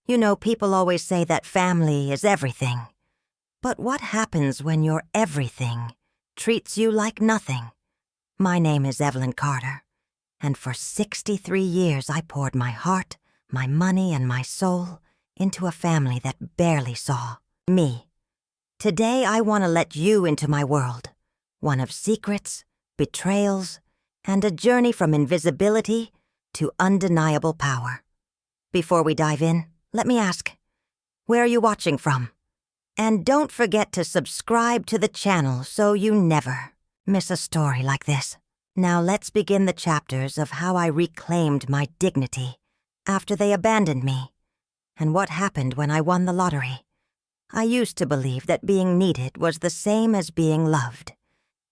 You know, people always say that family is everything. But what happens when your everything treats you like nothing? My name is Evelyn Carter, and for 63 years I poured my heart, my money, and my soul into a family that barely saw me. Today I want to let you into my world, one of secrets, betrayals, and a journey from invisibility to undeniable power. Before we dive in, let me ask, where are you watching from? And don't forget to subscribe to the channel so you never miss a story like this. Now let's begin the chapters of how I reclaimed my dignity after they abandoned me, and what happened when I won the lottery. I used to believe that being needed was the same as being loved.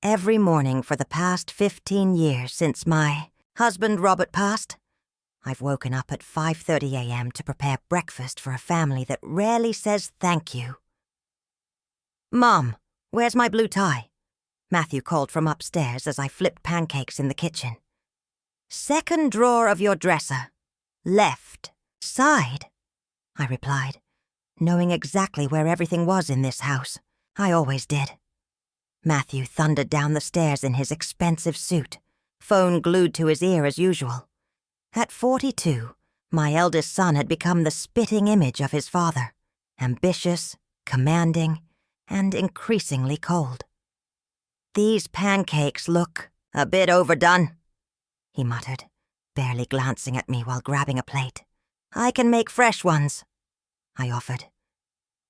Every morning for the past 15 years since my husband Robert passed, I've woken up at 5:30 a.m. to prepare breakfast for a family that rarely says thank you. "Mom, where's my blue tie?" Matthew called from upstairs as I flipped pancakes in the kitchen. "Second drawer of your dresser. Left side," I replied, knowing exactly where everything was in this house. I always did. Matthew thundered down the stairs in his expensive suit, phone glued to his ear as usual. At 42, my eldest son had become the spitting image of his father, ambitious, commanding, and increasingly cold. "These pancakes look a bit overdone," he muttered, barely glancing at me while grabbing a plate. "I can make fresh ones," I offered.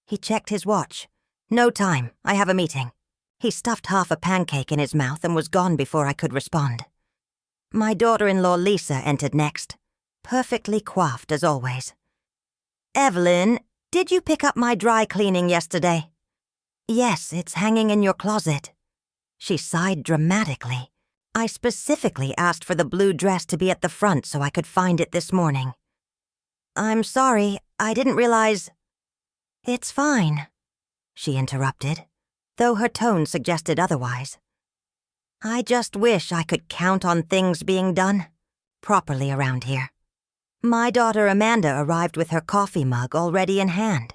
He checked his watch. "No time, I have a meeting." He stuffed half a pancake in his mouth and was gone before I could respond. My daughter-in-law Lisa entered next, perfectly coiffed as always. "Evelyn, did you pick up my dry cleaning yesterday?" "Yes, it's hanging in your closet." She sighed dramatically. "I specifically asked for the blue dress to be at the front so I could find it this morning." "I'm sorry, I didn't realize—" "It's fine," she interrupted, though her tone suggested otherwise. "I just wish I could count on things being done properly around here." My daughter Amanda arrived with her coffee mug already in hand.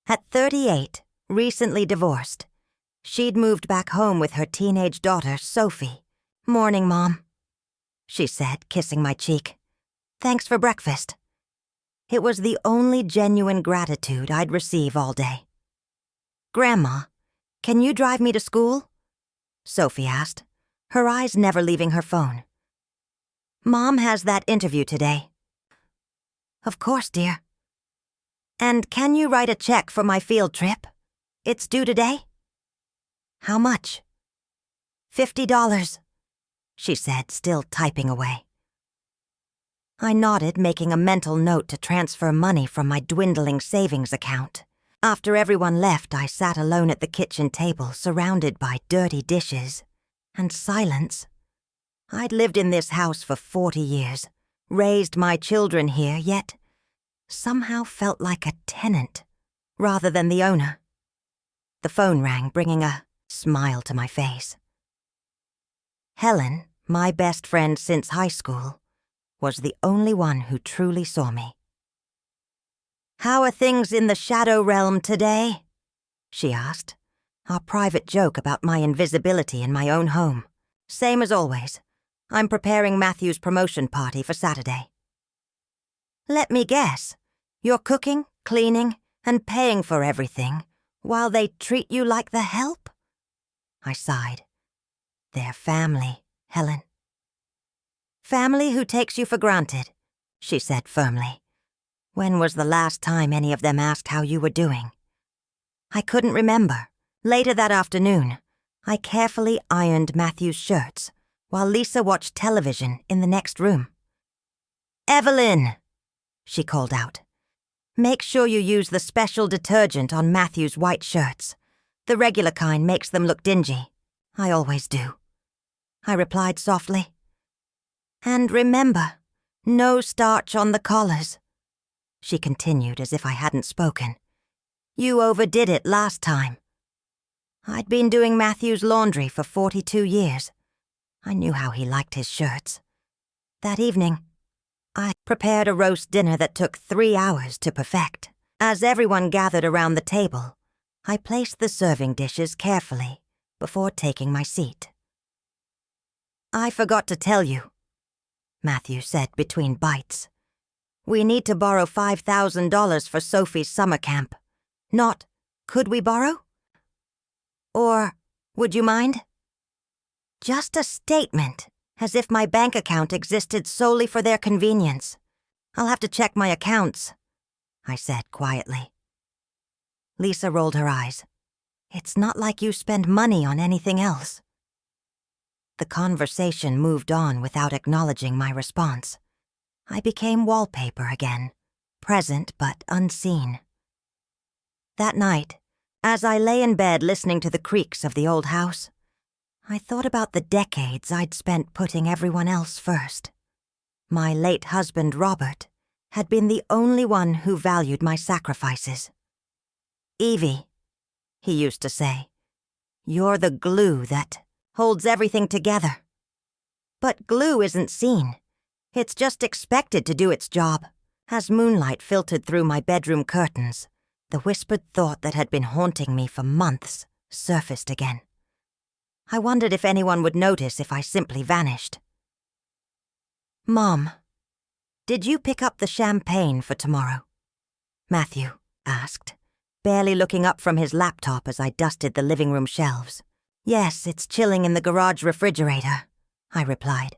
At 38, recently divorced, she'd moved back home with her teenage daughter, Sophie. "Morning, Mom," she said, kissing my cheek. "Thanks for breakfast." It was the only genuine gratitude I'd receive all day. "Grandma, can you drive me to school?" Sophie asked, her eyes never leaving her phone. "Mom has that interview today." "Of course, dear." "And can you write a check for my field trip? It's due today?" "How much?" $50, she said, still typing away. I nodded, making a mental note to transfer money from my dwindling savings account. After everyone left, I sat alone at the kitchen table, surrounded by dirty dishes and silence. I'd lived in this house for 40 years, raised my children here, yet somehow felt like a tenant rather than the owner. The phone rang, bringing a smile to my face. Helen, my best friend since high school, was the only one who truly saw me. "How are things in the shadow realm today?" she asked, our private joke about my invisibility in my own home. "Same as always. I'm preparing Matthew's promotion party for Saturday." "Let me guess. You're cooking, cleaning, and paying for everything while they treat you like the help?" I sighed. "They're family, Helen." "Family who takes you for granted," she said firmly. "When was the last time any of them asked how you were doing?" I couldn't remember. Later that afternoon, I carefully ironed Matthew's shirts while Lisa watched television in the next room. "Evelyn," she called out, "make sure you use the special detergent on Matthew's white shirts. The regular kind makes them look dingy." "I always do," I replied softly. "And remember, no starch on the collars," she continued as if I hadn't spoken. "You overdid it last time." I'd been doing Matthew's laundry for 42 years. I knew how he liked his shirts. That evening, I prepared a roast dinner that took 3 hours to perfect. As everyone gathered around the table, I placed the serving dishes carefully before taking my seat. "I forgot to tell you," Matthew said between bites. "We need to borrow $5,000 for Sophie's summer camp. Not, could we borrow? Or, would you mind? Just a statement, as if my bank account existed solely for their convenience. I'll have to check my accounts," I said quietly. Lisa rolled her eyes. "It's not like you spend money on anything else." The conversation moved on without acknowledging my response. I became wallpaper again, present but unseen. That night, as I lay in bed listening to the creaks of the old house, I thought about the decades I'd spent putting everyone else first. My late husband, Robert, had been the only one who valued my sacrifices. "Evie," he used to say, "you're the glue that holds everything together." But glue isn't seen. It's just expected to do its job. As moonlight filtered through my bedroom curtains, the whispered thought that had been haunting me for months surfaced again. I wondered if anyone would notice if I simply vanished. "Mom, did you pick up the champagne for tomorrow?" Matthew asked, barely looking up from his laptop as I dusted the living room shelves. "Yes, it's chilling in the garage refrigerator," I replied.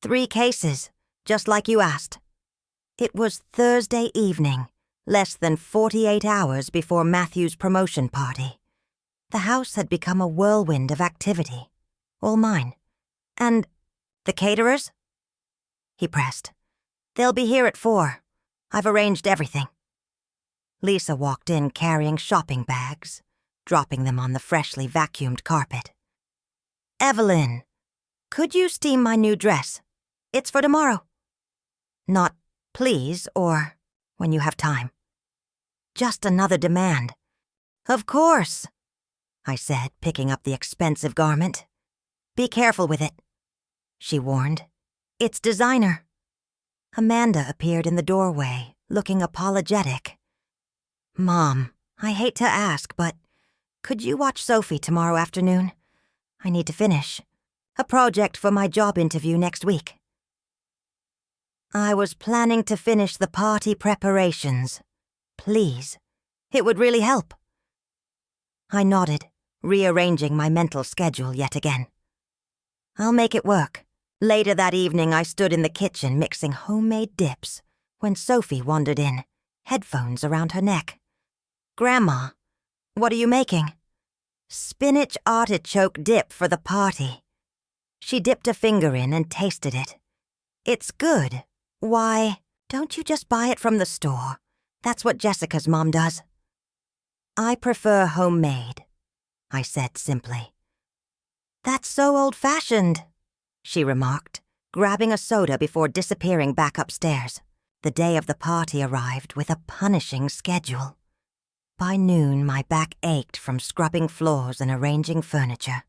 3 cases, just like you asked." It was Thursday evening, less than 48 hours before Matthew's promotion party. The house had become a whirlwind of activity, all mine. "And the caterers?" he pressed. "They'll be here at 4. I've arranged everything." Lisa walked in carrying shopping bags, dropping them on the freshly vacuumed carpet. "Evelyn, could you steam my new dress? It's for tomorrow." Not please or when you have time. Just another demand. "Of course," I said, picking up the expensive garment. "Be careful with it," she warned. "It's designer." Amanda appeared in the doorway, looking apologetic. "Mom, I hate to ask, but could you watch Sophie tomorrow afternoon? I need to finish a project for my job interview next week." I was planning to finish the party preparations. Please. It would really help. I nodded, rearranging my mental schedule yet again. "I'll make it work." Later that evening, I stood in the kitchen mixing homemade dips when Sophie wandered in, headphones around her neck. "Grandma, what are you making?" "Spinach artichoke dip for the party." She dipped a finger in and tasted it. "It's good. Why, don't you just buy it from the store? That's what Jessica's mom does." "I prefer homemade," I said simply. "That's so old-fashioned," she remarked, grabbing a soda before disappearing back upstairs. The day of the party arrived with a punishing schedule. By noon, my back ached from scrubbing floors and arranging furniture.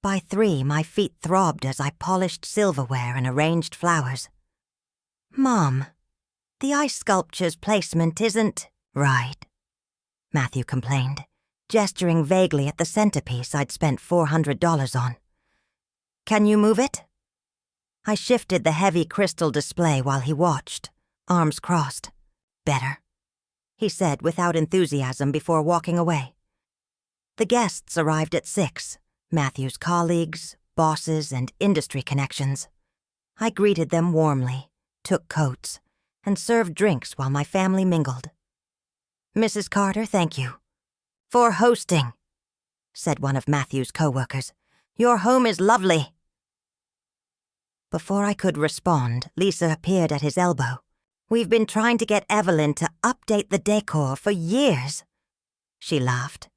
By 3, my feet throbbed as I polished silverware and arranged flowers. "Mom, the ice sculpture's placement isn't right," Matthew complained, gesturing vaguely at the centerpiece I'd spent $400 on. "Can you move it?" I shifted the heavy crystal display while he watched, arms crossed. "Better," he said without enthusiasm before walking away. The guests arrived at 6, Matthew's colleagues, bosses, and industry connections. I greeted them warmly, took coats, and served drinks while my family mingled. "Mrs. Carter, thank you." "For hosting," said one of Matthew's co-workers. "Your home is lovely." Before I could respond, Lisa appeared at his elbow. "We've been trying to get Evelyn to update the decor for years." She laughed,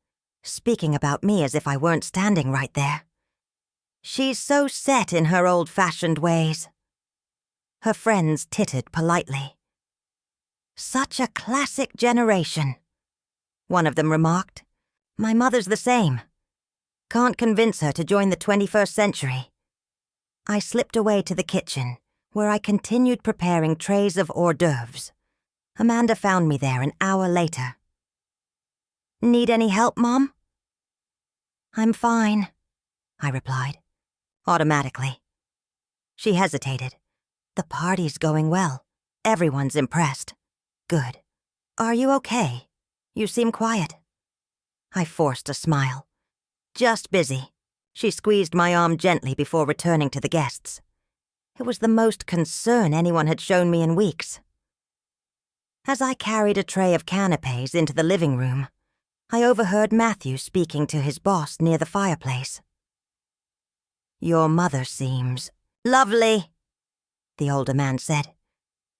speaking about me as if I weren't standing right there. "She's so set in her old-fashioned ways." Her friends tittered politely. "Such a classic generation," one of them remarked. "My mother's the same. Can't convince her to join the 21st century." I slipped away to the kitchen, where I continued preparing trays of hors d'oeuvres. Amanda found me there an hour later. "Need any help, Mom?" "I'm fine," I replied, automatically. She hesitated. "The party's going well. Everyone's impressed." "Good. Are you okay? You seem quiet." I forced a smile. "Just busy." She squeezed my arm gently before returning to the guests. It was the most concern anyone had shown me in weeks. As I carried a tray of canapes into the living room, I overheard Matthew speaking to his boss near the fireplace. "Your mother seems lovely," the older man said.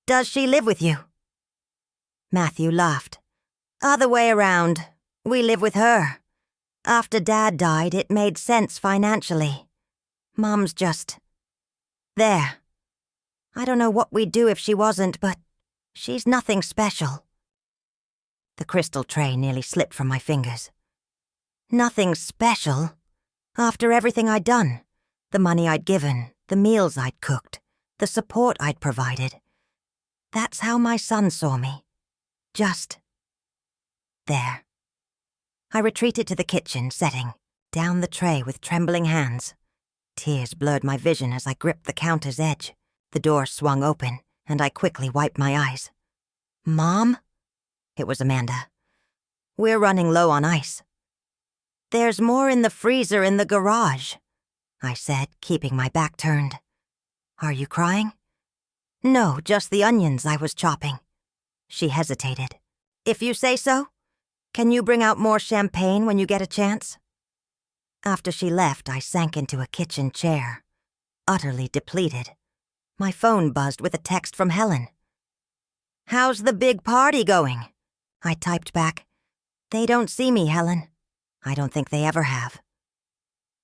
"Does she live with you?" Matthew laughed. "Other way around. We live with her. After Dad died, it made sense financially. Mom's just there. I don't know what we'd do if she wasn't, but she's nothing special." The crystal tray nearly slipped from my fingers. Nothing special? After everything I'd done, the money I'd given, the meals I'd cooked, the support I'd provided. That's how my son saw me. Just there. I retreated to the kitchen setting, down the tray with trembling hands. Tears blurred my vision as I gripped the counter's edge. The door swung open, and I quickly wiped my eyes. "Mom?" It was Amanda. "We're running low on ice." "There's more in the freezer in the garage," I said, keeping my back turned. "Are you crying?" "No, just the onions I was chopping." She hesitated. "If you say so. Can you bring out more champagne when you get a chance?" After she left, I sank into a kitchen chair, utterly depleted. My phone buzzed with a text from Helen. "How's the big party going?" I typed back. "They don't see me, Helen. I don't think they ever have."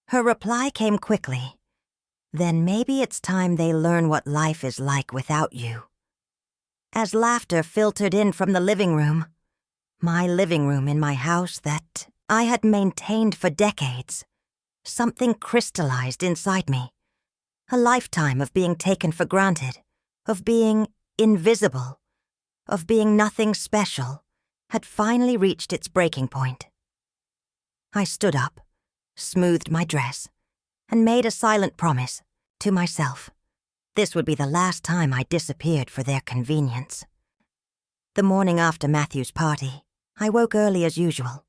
Her reply came quickly. "Then maybe it's time they learn what life is like without you." As laughter filtered in from the living room, my living room in my house that I had maintained for decades, something crystallized inside me. A lifetime of being taken for granted, of being invisible, of being nothing special, had finally reached its breaking point. I stood up, smoothed my dress, and made a silent promise to myself. This would be the last time I disappeared for their convenience. The morning after Matthew's party, I woke early as usual.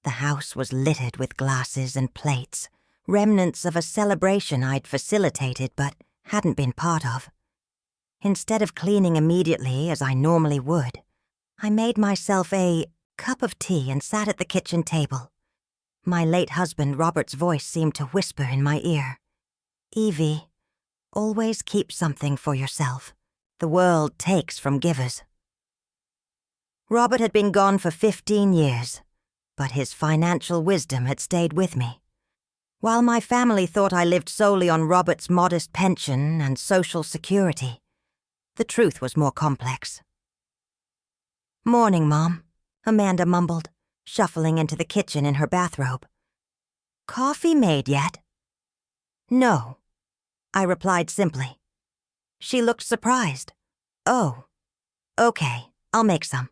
The house was littered with glasses and plates, remnants of a celebration I'd facilitated but hadn't been part of. Instead of cleaning immediately as I normally would, I made myself a cup of tea and sat at the kitchen table. My late husband Robert's voice seemed to whisper in my ear. "Evie, always keep something for yourself. The world takes from givers." Robert had been gone for 15 years, but his financial wisdom had stayed with me. While my family thought I lived solely on Robert's modest pension and social security, the truth was more complex. "Morning, Mom," Amanda mumbled, shuffling into the kitchen in her bathrobe. "Coffee made yet?" "No," I replied simply. She looked surprised. "Oh, okay, I'll make some."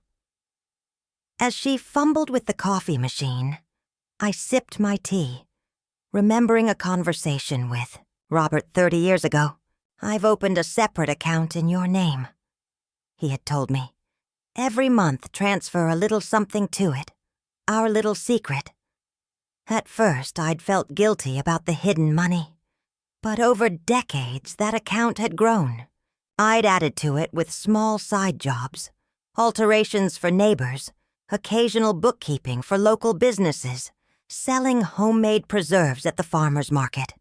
As she fumbled with the coffee machine, I sipped my tea, remembering a conversation with Robert 30 years ago. "I've opened a separate account in your name," he had told me. "Every month transfer a little something to it, our little secret." At first, I'd felt guilty about the hidden money, but over decades that account had grown. I'd added to it with small side jobs, alterations for neighbors, occasional bookkeeping for local businesses, selling homemade preserves at the farmer's market.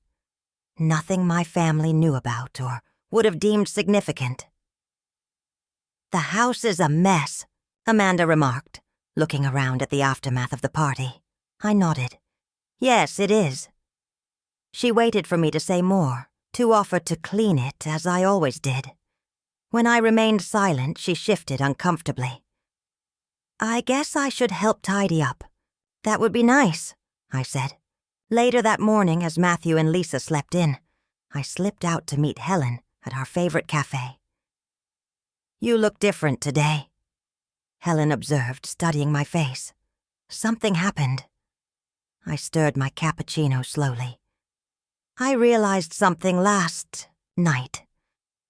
Nothing my family knew about or would have deemed significant. "The house is a mess," Amanda remarked, looking around at the aftermath of the party. I nodded. "Yes, it is." She waited for me to say more, to offer to clean it as I always did. When I remained silent, she shifted uncomfortably. "I guess I should help tidy up." "That would be nice," I said. Later that morning, as Matthew and Lisa slept in, I slipped out to meet Helen, at our favorite cafe. "You look different today," Helen observed, studying my face. Something happened. I stirred my cappuccino slowly. "I realized something last night.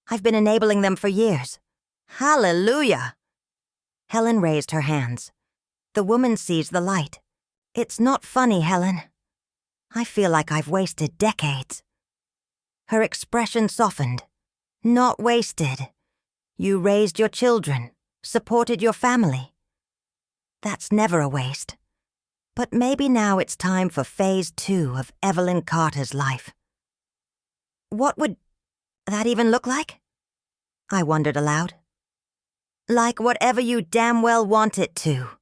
I've been enabling them for years." "Hallelujah!" Helen raised her hands. "The woman sees the light. It's not funny, Helen. I feel like I've wasted decades." Her expression softened. "Not wasted. You raised your children, supported your family. That's never a waste. But maybe now it's time for phase 2 of Evelyn Carter's life." "What would that even look like?" I wondered aloud. "Like whatever you damn well want it to,"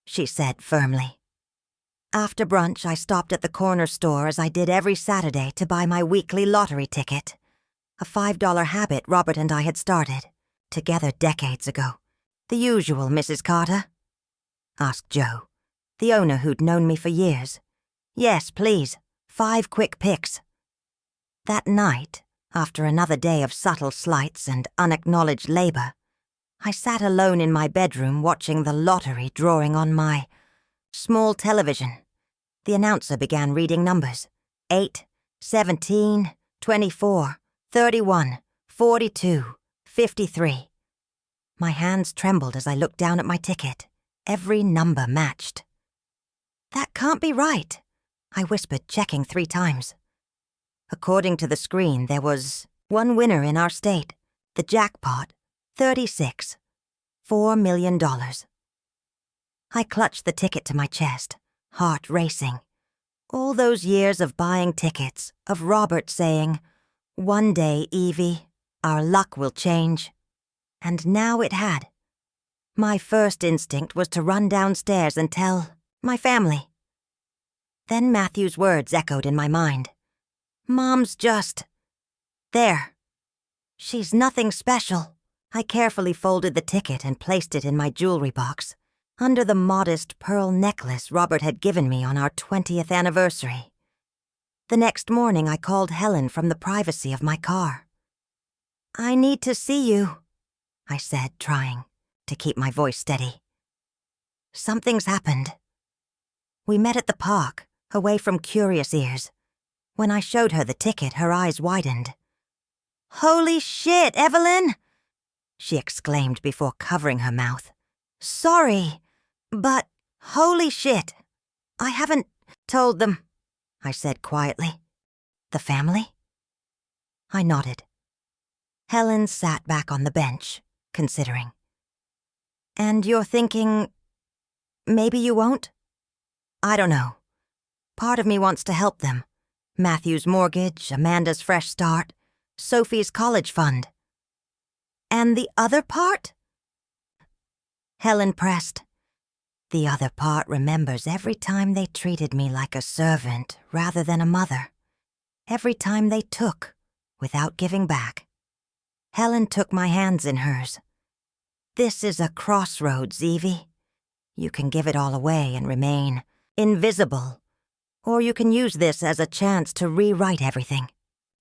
she said firmly. After brunch, I stopped at the corner store as I did every Saturday to buy my weekly lottery ticket, a $5 habit Robert and I had started, together decades ago. "The usual, Mrs. Carter?" asked Joe, the owner who'd known me for years. "Yes, please. 5 quick picks." That night, after another day of subtle slights and unacknowledged labor, I sat alone in my bedroom watching the lottery drawing on my small television. The announcer began reading numbers. 8, 17, 24, 31, 42, 53. My hands trembled as I looked down at my ticket. Every number matched. "That can't be right," I whispered, checking 3 times. According to the screen, there was one winner in our state. The jackpot, 36. $4 million. I clutched the ticket to my chest, heart racing. All those years of buying tickets, of Robert saying, "One day, Evie, our luck will change." And now it had. My first instinct was to run downstairs and tell my family. Then Matthew's words echoed in my mind. "Mom's just there. She's nothing special." I carefully folded the ticket and placed it in my jewelry box, under the modest pearl necklace Robert had given me on our 20th anniversary. The next morning, I called Helen from the privacy of my car. "I need to see you," I said, trying to keep my voice steady. "Something's happened." We met at the park, away from curious ears. When I showed her the ticket, her eyes widened. "Holy shit, Evelyn!" she exclaimed before covering her mouth. "Sorry, but holy shit. I haven't told them," I said quietly. "The family?" I nodded. Helen sat back on the bench, considering. "And you're thinking, maybe you won't?" "I don't know. Part of me wants to help them. Matthew's mortgage, Amanda's fresh start, Sophie's college fund." "And the other part?" Helen pressed. "The other part remembers every time they treated me like a servant rather than a mother. Every time they took without giving back." Helen took my hands in hers. "This is a crossroads, Evie. You can give it all away and remain invisible, or you can use this as a chance to rewrite everything."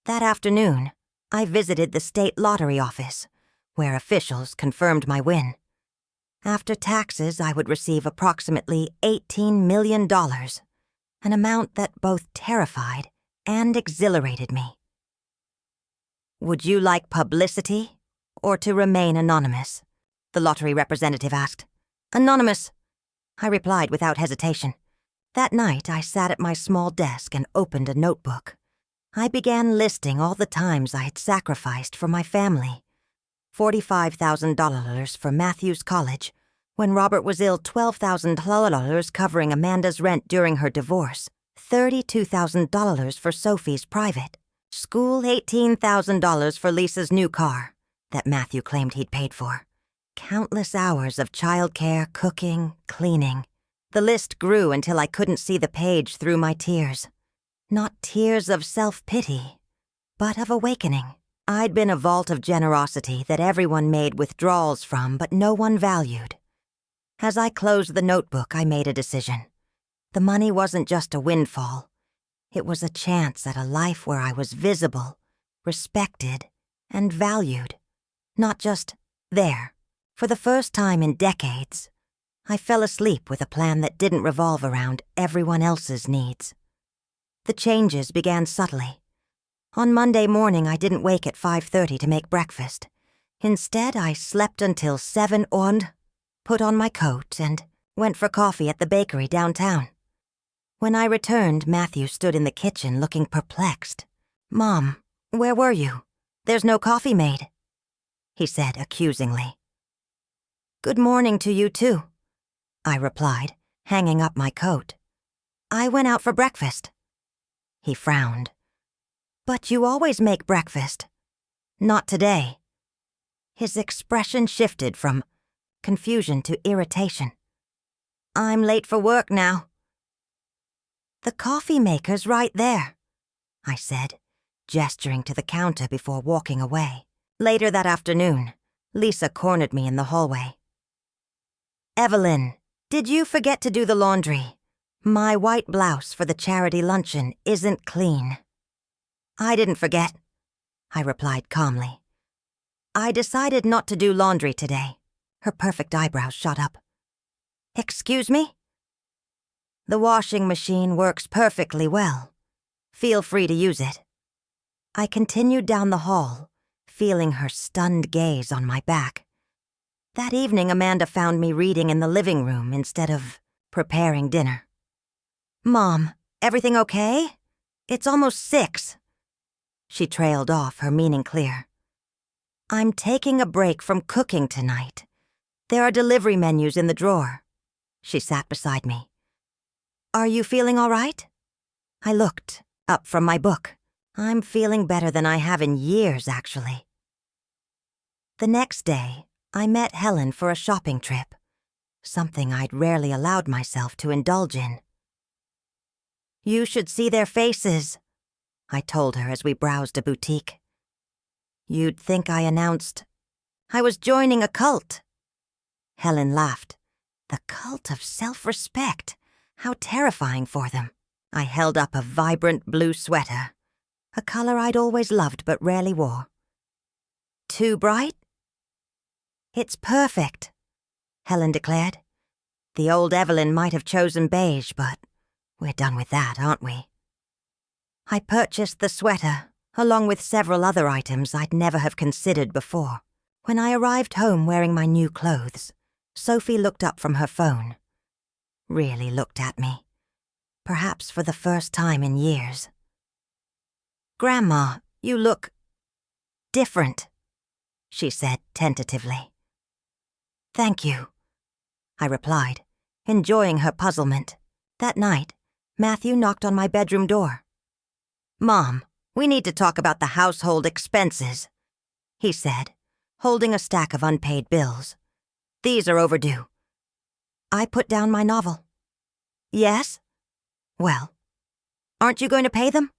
That afternoon, I visited the state lottery office, where officials confirmed my win. After taxes, I would receive approximately $18 million, an amount that both terrified and exhilarated me. "Would you like publicity or to remain anonymous?" the lottery representative asked. "Anonymous," I replied without hesitation. That night, I sat at my small desk and opened a notebook. I began listing all the times I had sacrificed for my family. $45,000 for Matthew's college. When Robert was ill, $12,000 covering Amanda's rent during her divorce. $32,000 for Sophie's private. School, $18,000 for Lisa's new car that Matthew claimed he'd paid for. Countless hours of childcare, cooking, cleaning. The list grew until I couldn't see the page through my tears. Not tears of self-pity, but of awakening. I'd been a vault of generosity that everyone made withdrawals from, but no one valued. As I closed the notebook, I made a decision. The money wasn't just a windfall. It was a chance at a life where I was visible, respected, and valued, not just there. For the first time in decades, I fell asleep with a plan that didn't revolve around everyone else's needs. The changes began subtly. On Monday morning, I didn't wake at 5:30 to make breakfast. Instead, I slept until 7 and put on my coat and went for coffee at the bakery downtown. When I returned, Matthew stood in the kitchen looking perplexed. "Mom, where were you? There's no coffee made," he said accusingly. "Good morning to you too," I replied, hanging up my coat. "I went out for breakfast." He frowned. "But you always make breakfast." "Not today." His expression shifted from confusion to irritation. "I'm late for work now." "The coffee maker's right there," I said, gesturing to the counter before walking away. Later that afternoon, Lisa cornered me in the hallway. "Evelyn, did you forget to do the laundry? My white blouse for the charity luncheon isn't clean." "I didn't forget," I replied calmly. "I decided not to do laundry today." Her perfect eyebrows shot up. "Excuse me?" "The washing machine works perfectly well. Feel free to use it." I continued down the hall, feeling her stunned gaze on my back. That evening, Amanda found me reading in the living room instead of preparing dinner. "Mom, everything okay? It's almost 6. She trailed off, her meaning clear. "I'm taking a break from cooking tonight. There are delivery menus in the drawer." She sat beside me. "Are you feeling all right?" I looked up from my book. I'm feeling better than I have in years, actually. The next day, I met Helen for a shopping trip, something I'd rarely allowed myself to indulge in. "You should see their faces," I told her as we browsed a boutique. "You'd think I announced I was joining a cult." Helen laughed. The cult of self-respect. How terrifying for them. I held up a vibrant blue sweater, a color I'd always loved but rarely wore. "Too bright?" "It's perfect," Helen declared. "The old Evelyn might have chosen beige, but we're done with that, aren't we?" I purchased the sweater, along with several other items I'd never have considered before. When I arrived home wearing my new clothes, Sophie looked up from her phone. Really looked at me. Perhaps for the first time in years. "Grandma, you look different," she said tentatively. "Thank you," I replied, enjoying her puzzlement. That night, Matthew knocked on my bedroom door. "Mom, we need to talk about the household expenses," he said, holding a stack of unpaid bills. "These are overdue." I put down my novel. "Yes? Well, aren't you going to pay them?"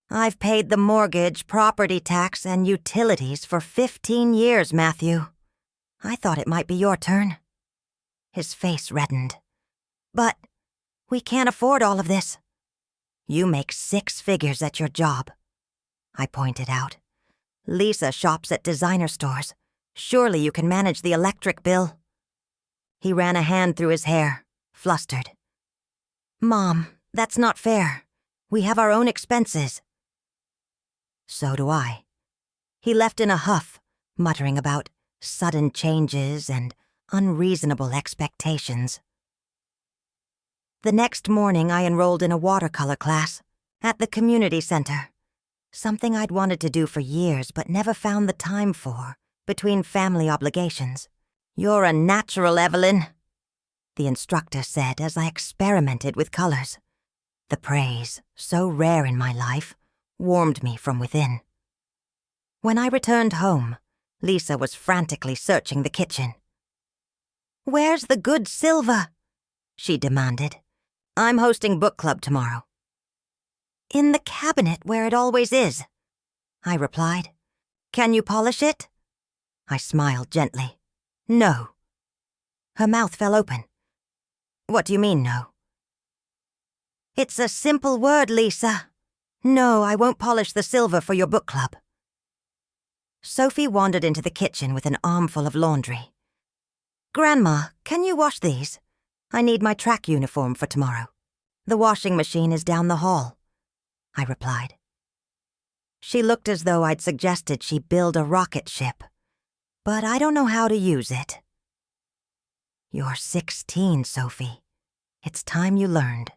"I've paid the mortgage, property tax, and utilities for 15 years, Matthew. I thought it might be your turn." His face reddened. "But we can't afford all of this." "You make 6 figures at your job," I pointed out. "Lisa shops at designer stores. Surely you can manage the electric bill." He ran a hand through his hair, flustered. "Mom, that's not fair. We have our own expenses." "So do I." He left in a huff, muttering about sudden changes and unreasonable expectations. The next morning, I enrolled in a watercolor class at the community center, something I'd wanted to do for years but never found the time for between family obligations. "You're a natural, Evelyn," the instructor said as I experimented with colors. The praise, so rare in my life, warmed me from within. When I returned home, Lisa was frantically searching the kitchen. "Where's the good silver?" she demanded. "I'm hosting book club tomorrow." "In the cabinet where it always is," I replied. "Can you polish it?" I smiled gently. "No." Her mouth fell open. "What do you mean, no?" "It's a simple word, Lisa. No, I won't polish the silver for your book club." Sophie wandered into the kitchen with an armful of laundry. "Grandma, can you wash these? I need my track uniform for tomorrow. The washing machine is down the hall," I replied. She looked as though I'd suggested she build a rocket ship, but I don't know how to use it. "You're 16, Sophie. It's time you learned."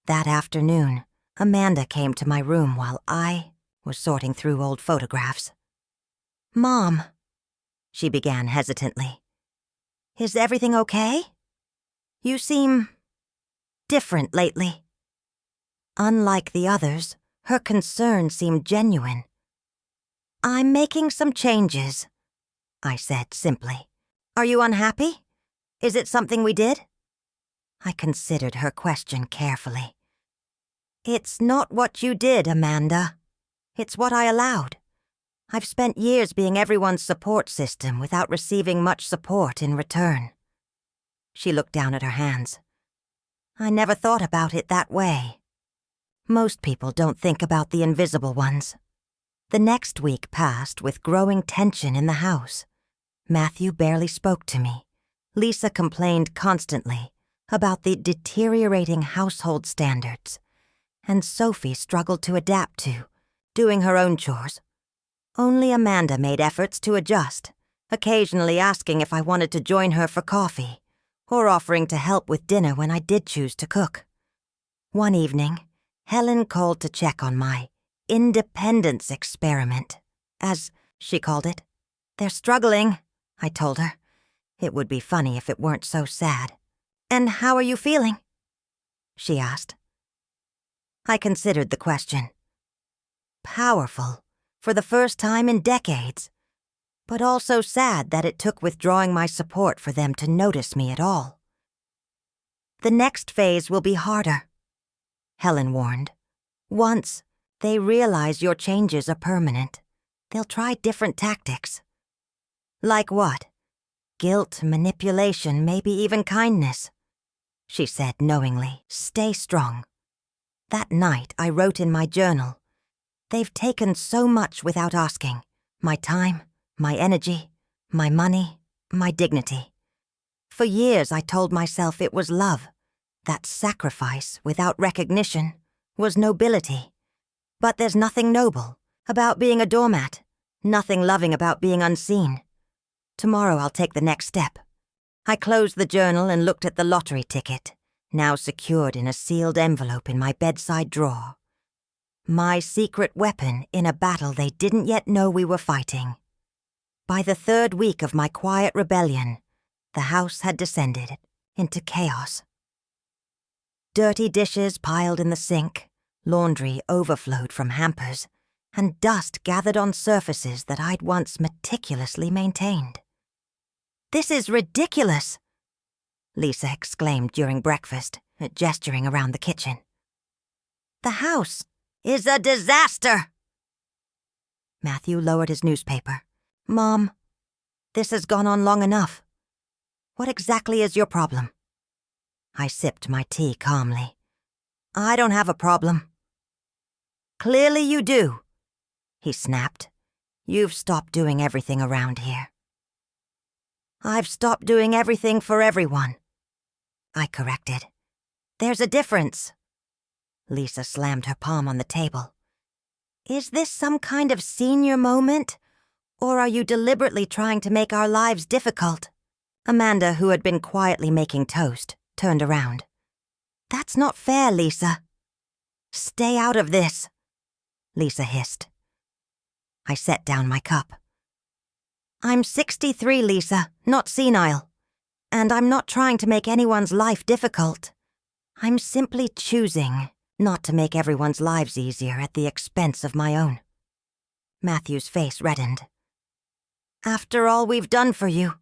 That afternoon, Amanda came to my room while I was sorting through old photographs. "Mom," she began hesitantly, "is everything okay? You seem different lately." Unlike the others, her concern seemed genuine. "I'm making some changes," I said simply. "Are you unhappy? Is it something we did?" I considered her question carefully. "It's not what you did, Amanda. It's what I allowed. I've spent years being everyone's support system without receiving much support in return." She looked down at her hands. "I never thought about it that way. Most people don't think about the invisible ones." The next week passed with growing tension in the house. Matthew barely spoke to me. Lisa complained constantly about the deteriorating household standards, and Sophie struggled to adapt to doing her own chores. Only Amanda made efforts to adjust, occasionally asking if I wanted to join her for coffee, or offering to help with dinner when I did choose to cook. One evening, Helen called to check on my independence experiment, as she called it. "They're struggling," I told her. It would be funny if it weren't so sad. "And how are you feeling?" she asked. I considered the question. Powerful, for the first time in decades, but also sad that it took withdrawing my support for them to notice me at all. "The next phase will be harder," Helen warned. "Once they realize your changes are permanent, they'll try different tactics." "Like what? Guilt, manipulation, maybe even kindness," she said knowingly. "Stay strong." That night, I wrote in my journal, "They've taken so much without asking. My time, my energy, my money, my dignity. For years, I told myself it was love, that sacrifice without recognition was nobility. But there's nothing noble about being a doormat, nothing loving about being unseen. Tomorrow I'll take the next step." I closed the journal and looked at the lottery ticket, now secured in a sealed envelope in my bedside drawer. My secret weapon in a battle they didn't yet know we were fighting. By the third week of my quiet rebellion, the house had descended into chaos. Dirty dishes piled in the sink, laundry overflowed from hampers, and dust gathered on surfaces that I'd once meticulously maintained. "This is ridiculous," Lisa exclaimed during breakfast, gesturing around the kitchen. "The house is a disaster." Matthew lowered his newspaper. "Mom, this has gone on long enough. What exactly is your problem?" I sipped my tea calmly. "I don't have a problem." "Clearly you do," he snapped. "You've stopped doing everything around here." "I've stopped doing everything for everyone," I corrected. "There's a difference." Lisa slammed her palm on the table. "Is this some kind of senior moment? Or are you deliberately trying to make our lives difficult?" Amanda, who had been quietly making toast, turned around. "That's not fair, Lisa." "Stay out of this," Lisa hissed. I set down my cup. "I'm 63, Lisa, not senile. And I'm not trying to make anyone's life difficult. I'm simply choosing not to make everyone's lives easier at the expense of my own." Matthew's face reddened. "After all we've done for you."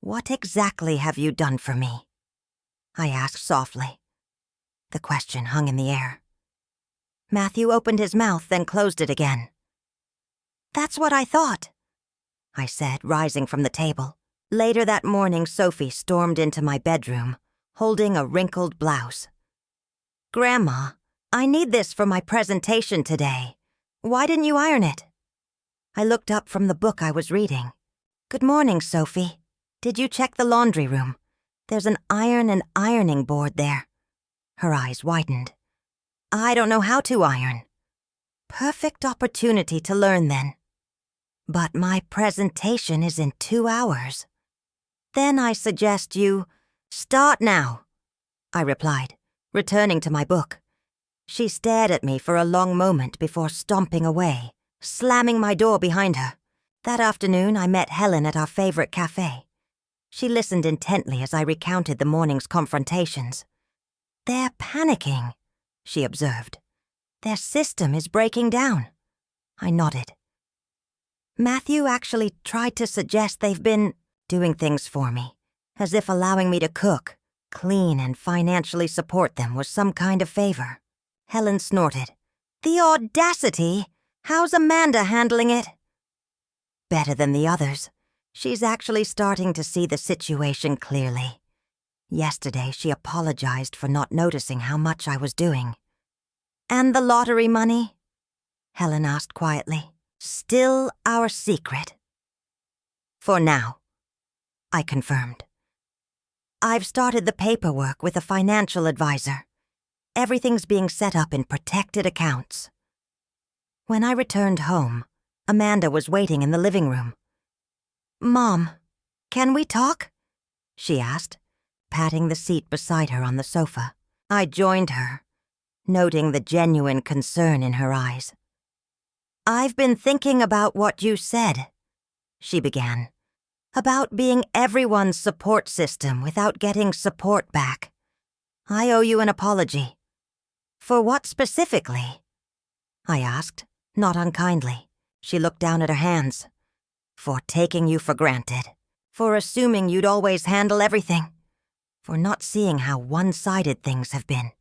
"What exactly have you done for me?" I asked softly. The question hung in the air. Matthew opened his mouth, then closed it again. "That's what I thought," I said, rising from the table. Later that morning, Sophie stormed into my bedroom, holding a wrinkled blouse. "Grandma, I need this for my presentation today. Why didn't you iron it?" I looked up from the book I was reading. "Good morning, Sophie. Did you check the laundry room? There's an iron and ironing board there." Her eyes widened. "I don't know how to iron." "Perfect opportunity to learn then." "But my presentation is in 2 hours." "Then I suggest you start now," I replied, returning to my book. She stared at me for a long moment before stomping away, slamming my door behind her. That afternoon, I met Helen at our favorite cafe. She listened intently as I recounted the morning's confrontations. "They're panicking," she observed. "Their system is breaking down." I nodded. "Matthew actually tried to suggest they've been doing things for me, as if allowing me to cook, clean, and financially support them was some kind of favor." Helen snorted. "The audacity! How's Amanda handling it?" "Better than the others. She's actually starting to see the situation clearly. Yesterday, she apologized for not noticing how much I was doing." "And the lottery money?" Helen asked quietly. "Still our secret." "For now," I confirmed. "I've started the paperwork with a financial advisor. Everything's being set up in protected accounts." When I returned home, Amanda was waiting in the living room. "Mom, can we talk?" she asked, patting the seat beside her on the sofa. I joined her, noting the genuine concern in her eyes. "I've been thinking about what you said," she began, "about being everyone's support system without getting support back. I owe you an apology." "For what specifically?" I asked, not unkindly. She looked down at her hands. "For taking you for granted. For assuming you'd always handle everything. For not seeing how one-sided things have been."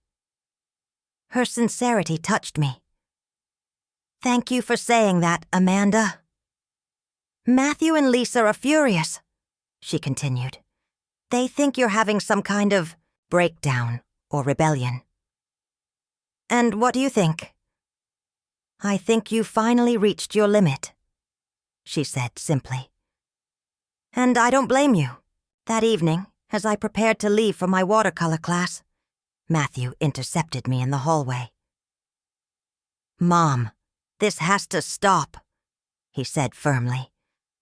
Her sincerity touched me. "Thank you for saying that, Amanda." "Matthew and Lisa are furious," she continued. "They think you're having some kind of breakdown or rebellion." "And what do you think?" "I think you finally reached your limit," she said simply. "And I don't blame you." That evening, as I prepared to leave for my watercolor class, Matthew intercepted me in the hallway. "Mom, this has to stop," he said firmly.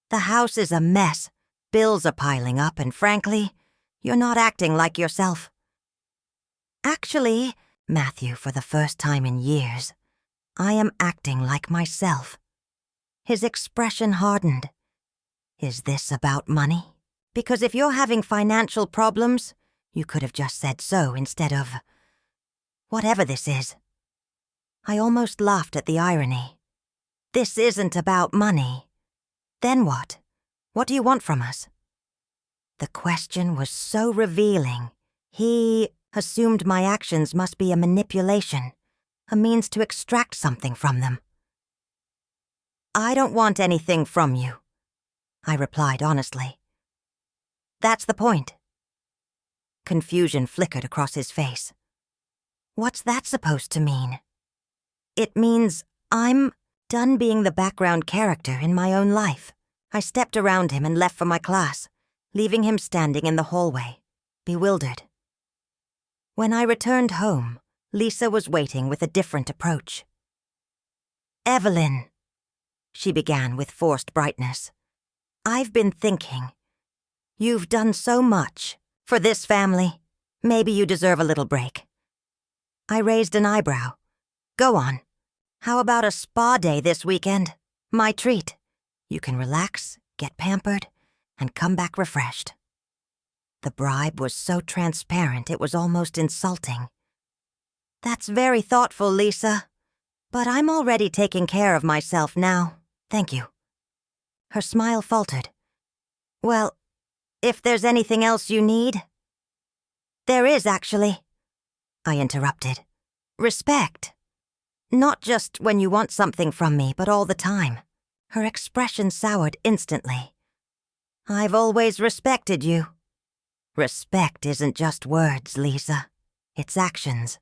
"The house is a mess, bills are piling up, and frankly, you're not acting like yourself." "Actually," Matthew, for the first time in years, "I am acting like myself." His expression hardened. "Is this about money? Because if you're having financial problems, you could have just said so instead of whatever this is." I almost laughed at the irony. "This isn't about money." "Then what? What do you want from us?" The question was so revealing. He assumed my actions must be a manipulation, a means to extract something from them. "I don't want anything from you," I replied honestly. "That's the point." Confusion flickered across his face. "What's that supposed to mean?" "It means I'm done being the background character in my own life." I stepped around him and left for my class, leaving him standing in the hallway, bewildered. When I returned home, Lisa was waiting with a different approach. "Evelyn," she began with forced brightness, "I've been thinking. You've done so much for this family. Maybe you deserve a little break." I raised an eyebrow. "Go on. How about a spa day this weekend? My treat. You can relax, get pampered, and come back refreshed." The bribe was so transparent it was almost insulting. "That's very thoughtful, Lisa. But I'm already taking care of myself now. Thank you." Her smile faltered. "Well, if there's anything else you need—" "There is, actually," I interrupted. "Respect. Not just when you want something from me, but all the time." Her expression soured instantly. "I've always respected you." "Respect isn't just words, Lisa. It's actions.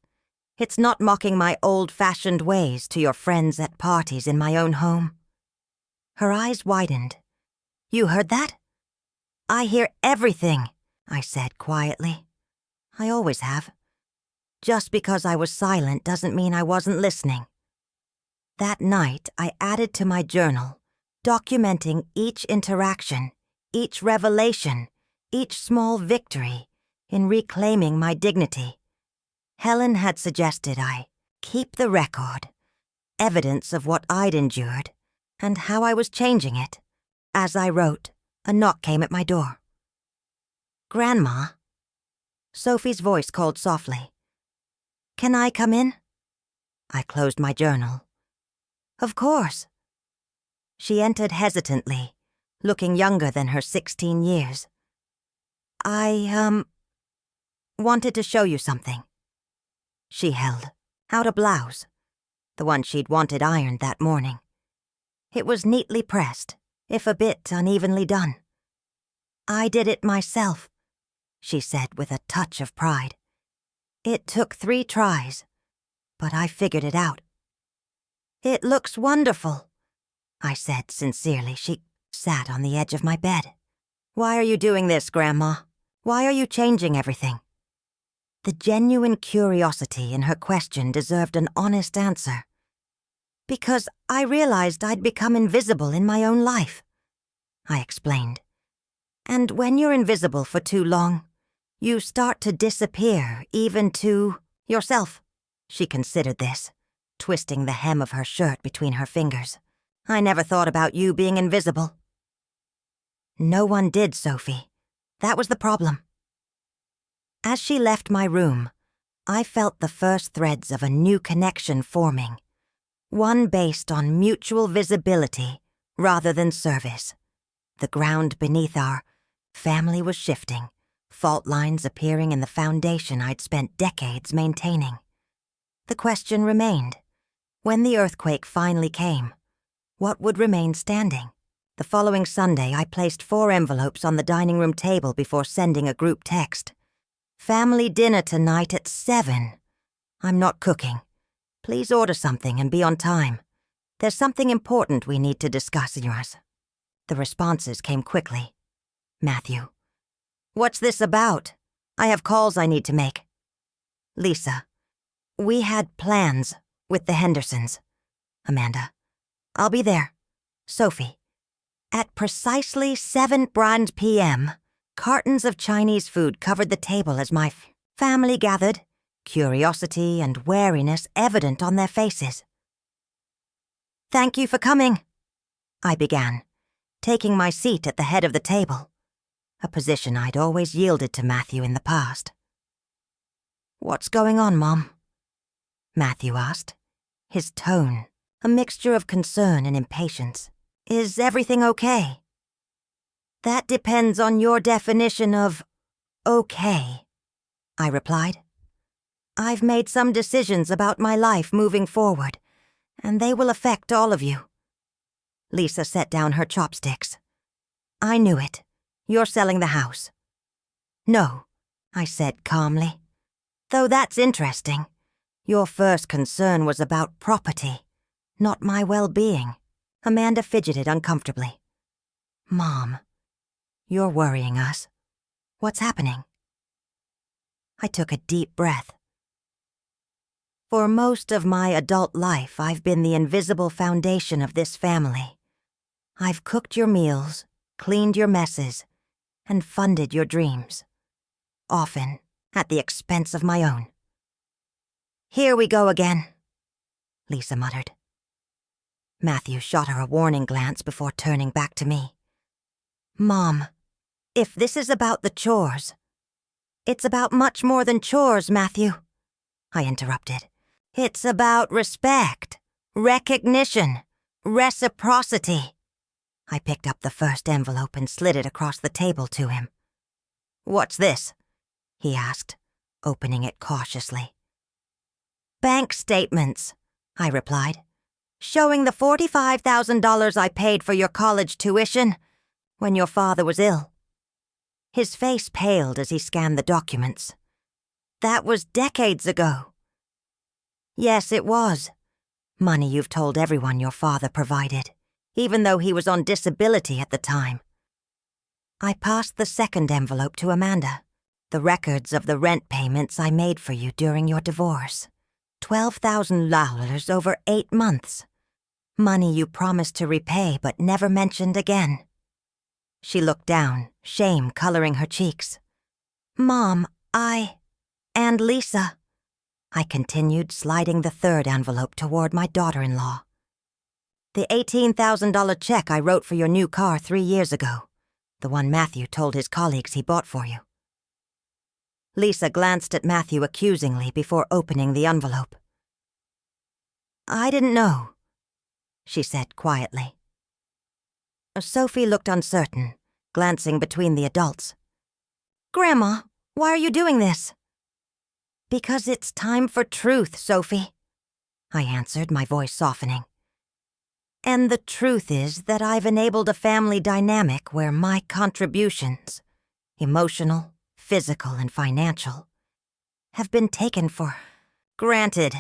It's not mocking my old-fashioned ways to your friends at parties in my own home." Her eyes widened. "You heard that?" "I hear everything," I said quietly. I always have. Just because I was silent doesn't mean I wasn't listening. That night, I added to my journal, documenting each interaction, each revelation, each small victory in reclaiming my dignity. Helen had suggested I keep the record, evidence of what I'd endured and how I was changing it. As I wrote, a knock came at my door. "Grandma?" Sophie's voice called softly. "Can I come in?" I closed my journal. "Of course." She entered hesitantly, looking younger than her 16 years. I wanted to show you something." She held out a blouse, the one she'd wanted ironed that morning. It was neatly pressed, if a bit unevenly done. "I did it myself," she said with a touch of pride. "It took 3 tries, but I figured it out." "It looks wonderful," I said sincerely. She sat on the edge of my bed. "Why are you doing this, Grandma? Why are you changing everything?" The genuine curiosity in her question deserved an honest answer. "Because I realized I'd become invisible in my own life," I explained. "And when you're invisible for too long, you start to disappear even to yourself." She considered this, twisting the hem of her shirt between her fingers. "I never thought about you being invisible." "No one did, Sophie. That was the problem." As she left my room, I felt the first threads of a new connection forming, one based on mutual visibility rather than service. The ground beneath our family was shifting, fault lines appearing in the foundation I'd spent decades maintaining. The question remained, when the earthquake finally came, what would remain standing? The following Sunday, I placed 4 envelopes on the dining room table before sending a group text. "Family dinner tonight at 7. I'm not cooking. Please order something and be on time. There's something important we need to discuss, yours." The responses came quickly. Matthew: "What's this about? I have calls I need to make." Lisa: "We had plans with the Hendersons." Amanda: "I'll be there." Sophie: "At precisely 7 brand p.m., cartons of Chinese food covered the table as my family gathered, curiosity and wariness evident on their faces." "Thank you for coming," I began, taking my seat at the head of the table, a position I'd always yielded to Matthew in the past. "What's going on, Mom?" Matthew asked, his tone a mixture of concern and impatience. "Is everything okay?" "That depends on your definition of okay," I replied. "I've made some decisions about my life moving forward, and they will affect all of you." Lisa set down her chopsticks. "I knew it. You're selling the house." "No," I said calmly. "Though that's interesting. Your first concern was about property, not my well-being." Amanda fidgeted uncomfortably. "Mom, you're worrying us. What's happening?" I took a deep breath. For most of my adult life, I've been the invisible foundation of this family. I've cooked your meals, cleaned your messes, and funded your dreams, often at the expense of my own. "Here we go again," Lisa muttered. Matthew shot her a warning glance before turning back to me. "Mom, if this is about the chores..." "It's about much more than chores, Matthew," I interrupted. "It's about respect, recognition, reciprocity." I picked up the first envelope and slid it across the table to him. "What's this?" he asked, opening it cautiously. "Bank statements," I replied, "showing the $45,000 I paid for your college tuition when your father was ill." His face paled as he scanned the documents. "That was decades ago." "Yes, it was. Money you've told everyone your father provided, even though he was on disability at the time. I passed the second envelope to Amanda. The records of the rent payments I made for you during your divorce. $12,000 over 8 months. Money you promised to repay but never mentioned again. She looked down, shame coloring her cheeks. Mom, and Lisa. I continued, sliding the third envelope toward my daughter-in-law. The $18,000 check I wrote for your new car 3 years ago. The one Matthew told his colleagues he bought for you. Lisa glanced at Matthew accusingly before opening the envelope. I didn't know, she said quietly. Sophie looked uncertain, glancing between the adults. Grandma, why are you doing this? Because it's time for truth, Sophie, I answered, my voice softening. And the truth is that I've enabled a family dynamic where my contributions, emotional, physical, and financial, have been taken for granted.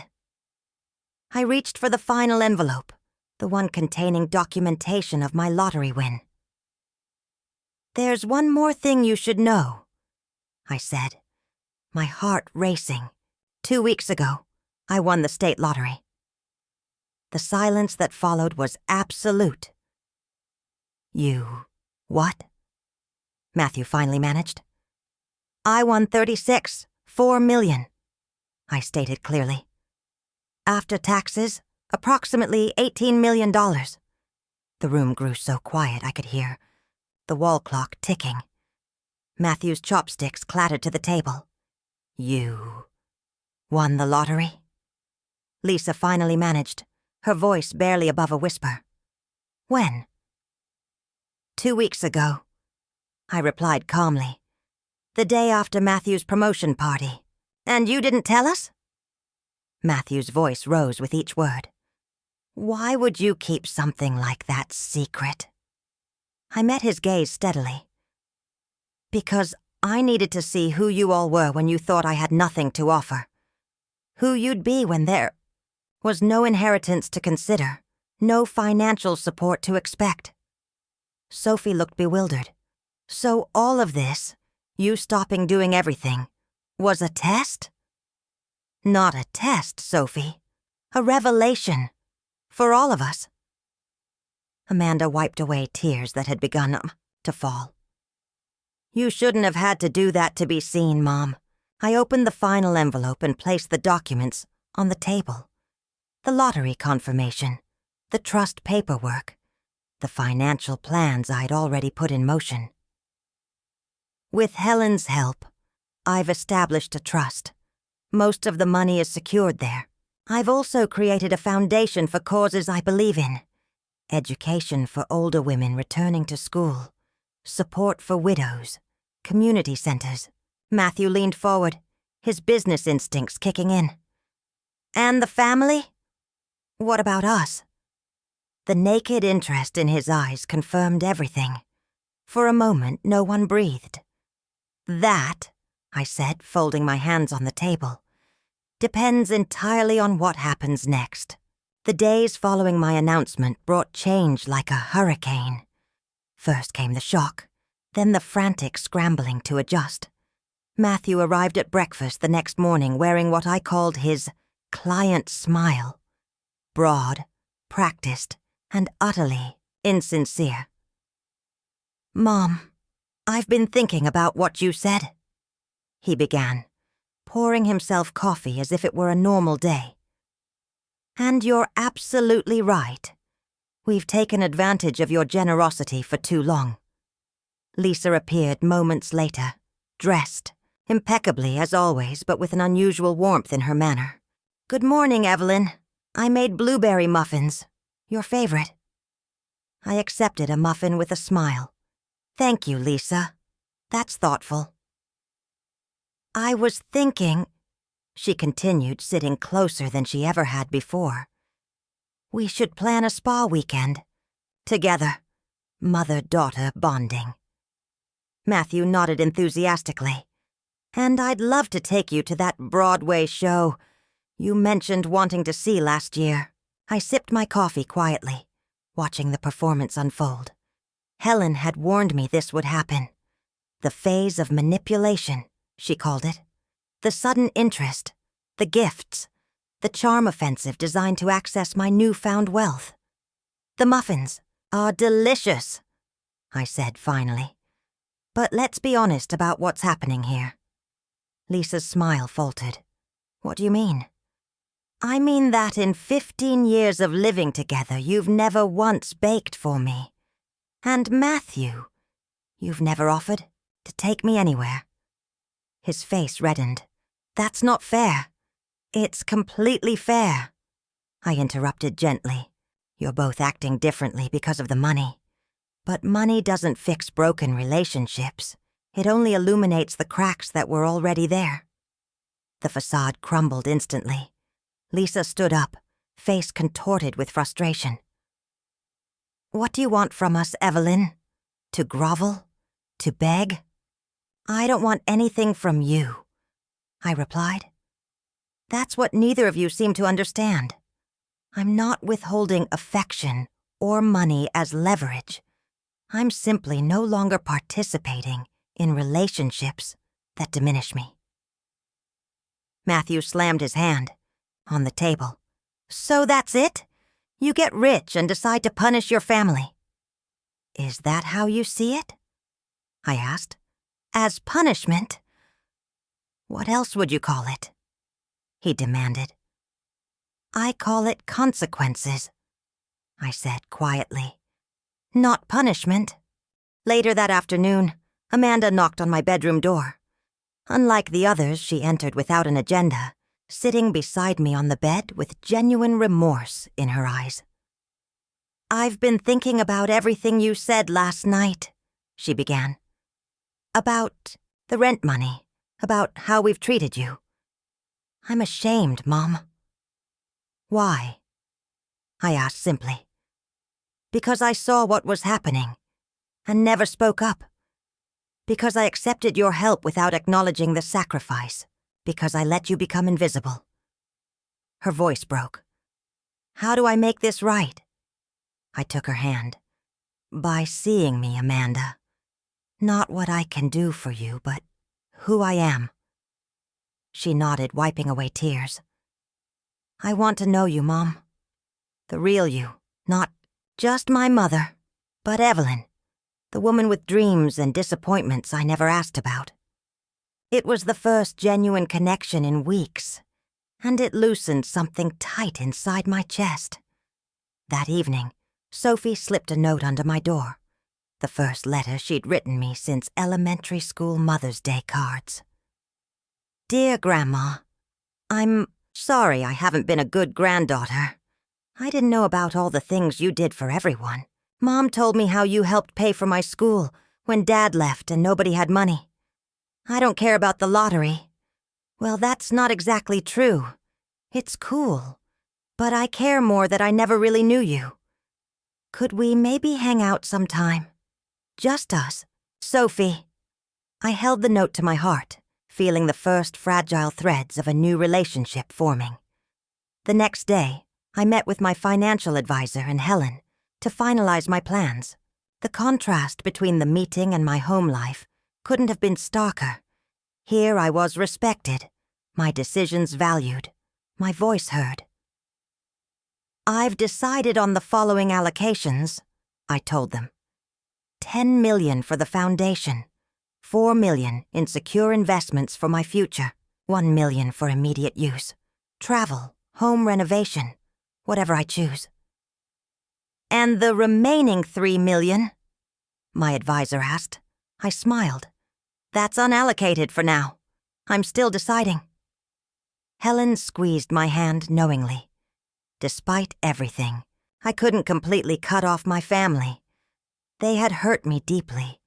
I reached for the final envelope, the one containing documentation of my lottery win. There's one more thing you should know, I said, my heart racing. 2 weeks ago, I won the state lottery. The silence that followed was absolute. You what? Matthew finally managed. I won 4 million, I stated clearly. After taxes, approximately $18 million. The room grew so quiet I could hear the wall clock ticking. Matthew's chopsticks clattered to the table. You won the lottery? Lisa finally managed, her voice barely above a whisper. When? 2 weeks ago, I replied calmly. The day after Matthew's promotion party. And you didn't tell us? Matthew's voice rose with each word. Why would you keep something like that secret? I met his gaze steadily. Because I needed to see who you all were when you thought I had nothing to offer. Who you'd be when there was no inheritance to consider, no financial support to expect. Sophie looked bewildered. So all of this, you stopping doing everything, was a test? Not a test, Sophie. A revelation. For all of us. Amanda wiped away tears that had begun to fall. You shouldn't have had to do that to be seen, Mom. I opened the final envelope and placed the documents on the table. The lottery confirmation, the trust paperwork, the financial plans I'd already put in motion. With Helen's help, I've established a trust. Most of the money is secured there. I've also created a foundation for causes I believe in. Education for older women returning to school. Support for widows. Community centers. Matthew leaned forward, his business instincts kicking in. And the family? What about us? The naked interest in his eyes confirmed everything. For a moment, no one breathed. That, I said, folding my hands on the table, depends entirely on what happens next. The days following my announcement brought change like a hurricane. First came the shock, then the frantic scrambling to adjust. Matthew arrived at breakfast the next morning wearing what I called his client smile. Broad, practiced, and utterly insincere. Mom, I've been thinking about what you said, he began, pouring himself coffee as if it were a normal day. And you're absolutely right. We've taken advantage of your generosity for too long. Lisa appeared moments later, dressed, impeccably as always, but with an unusual warmth in her manner. Good morning, Evelyn. I made blueberry muffins. Your favorite. I accepted a muffin with a smile. Thank you, Lisa. That's thoughtful. I was thinking, she continued, sitting closer than she ever had before. We should plan a spa weekend. Together. Mother-daughter bonding. Matthew nodded enthusiastically. And I'd love to take you to that Broadway show you mentioned wanting to see last year. I sipped my coffee quietly, watching the performance unfold. Helen had warned me this would happen. The phase of manipulation, she called it. The sudden interest, the gifts, the charm offensive designed to access my newfound wealth. The muffins are delicious, I said finally. But let's be honest about what's happening here. Lisa's smile faltered. What do you mean? I mean that in 15 years of living together, you've never once baked for me. And Matthew, you've never offered to take me anywhere. His face reddened. That's not fair. It's completely fair. I interrupted gently. You're both acting differently because of the money. But money doesn't fix broken relationships. It only illuminates the cracks that were already there. The facade crumbled instantly. Lisa stood up, face contorted with frustration. What do you want from us, Evelyn? To grovel? To beg? I don't want anything from you, I replied. That's what neither of you seem to understand. I'm not withholding affection or money as leverage. I'm simply no longer participating in relationships that diminish me. Matthew slammed his hand on the table. So that's it? You get rich and decide to punish your family. Is that how you see it? I asked. As punishment? What else would you call it? He demanded. I call it consequences, I said quietly. Not punishment. Later that afternoon, Amanda knocked on my bedroom door. Unlike the others, she entered without an agenda, sitting beside me on the bed with genuine remorse in her eyes. I've been thinking about everything you said last night, she began. About the rent money, about how we've treated you. I'm ashamed, Mom. Why? I asked simply. Because I saw what was happening and never spoke up. Because I accepted your help without acknowledging the sacrifice. Because I let you become invisible. Her voice broke. How do I make this right? I took her hand. By seeing me, Amanda. Not what I can do for you, but who I am. She nodded, wiping away tears. I want to know you, Mom. The real you, not just my mother, but Evelyn, the woman with dreams and disappointments I never asked about. It was the first genuine connection in weeks, and it loosened something tight inside my chest. That evening, Sophie slipped a note under my door, the first letter she'd written me since elementary school Mother's Day cards. Dear Grandma, I'm sorry I haven't been a good granddaughter. I didn't know about all the things you did for everyone. Mom told me how you helped pay for my school when Dad left and nobody had money. I don't care about the lottery. Well, that's not exactly true. It's cool. But I care more that I never really knew you. Could we maybe hang out sometime? Just us. Sophie. I held the note to my heart, feeling the first fragile threads of a new relationship forming. The next day, I met with my financial advisor and Helen to finalize my plans. The contrast between the meeting and my home life couldn't have been starker. Here I was respected, my decisions valued, my voice heard. I've decided on the following allocations, I told them. $10 million for the foundation, $4 million in secure investments for my future, $1 million for immediate use, travel, home renovation, whatever I choose. And the remaining $3 million? My advisor asked. I smiled. That's unallocated for now. I'm still deciding. Helen squeezed my hand knowingly. Despite everything, I couldn't completely cut off my family. They had hurt me deeply,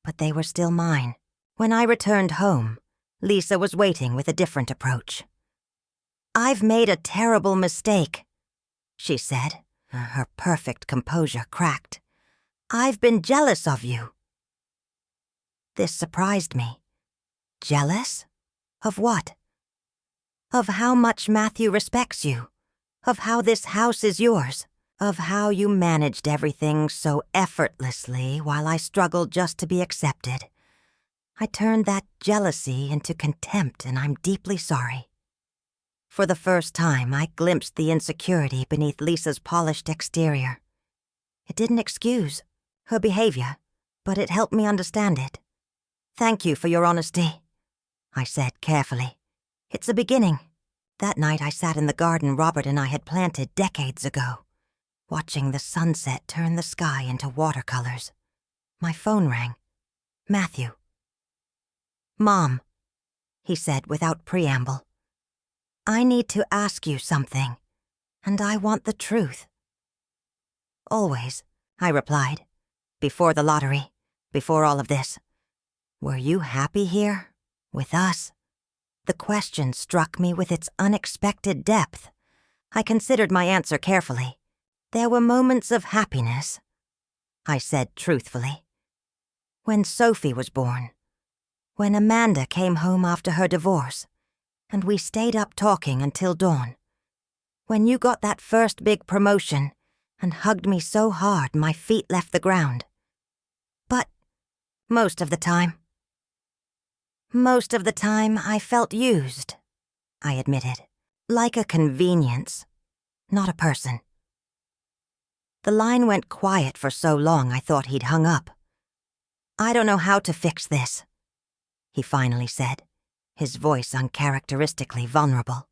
but they were still mine. When I returned home, Lisa was waiting with a different approach. I've made a terrible mistake, she said, her perfect composure cracked. I've been jealous of you. This surprised me. Jealous? Of what? Of how much Matthew respects you. Of how this house is yours. of how you managed everything so effortlessly while I struggled just to be accepted. I turned that jealousy into contempt, and I'm deeply sorry. For the first time, I glimpsed the insecurity beneath Lisa's polished exterior. It didn't excuse her behavior, but it helped me understand it. Thank you for your honesty, I said carefully. It's a beginning. That night I sat in the garden Robert and I had planted decades ago, watching the sunset turn the sky into watercolors. My phone rang. Matthew. Mom, he said without preamble. I need to ask you something, and I want the truth. Always, I replied. Before the lottery, before all of this. Were you happy here? With us? The question struck me with its unexpected depth. I considered my answer carefully. There were moments of happiness, I said truthfully. When Sophie was born. When Amanda came home after her divorce, and we stayed up talking until dawn. When you got that first big promotion and hugged me so hard my feet left the ground. But most of the time I felt used, I admitted, like a convenience, not a person. The line went quiet for so long I thought he'd hung up. I don't know how to fix this, he finally said, his voice uncharacteristically vulnerable.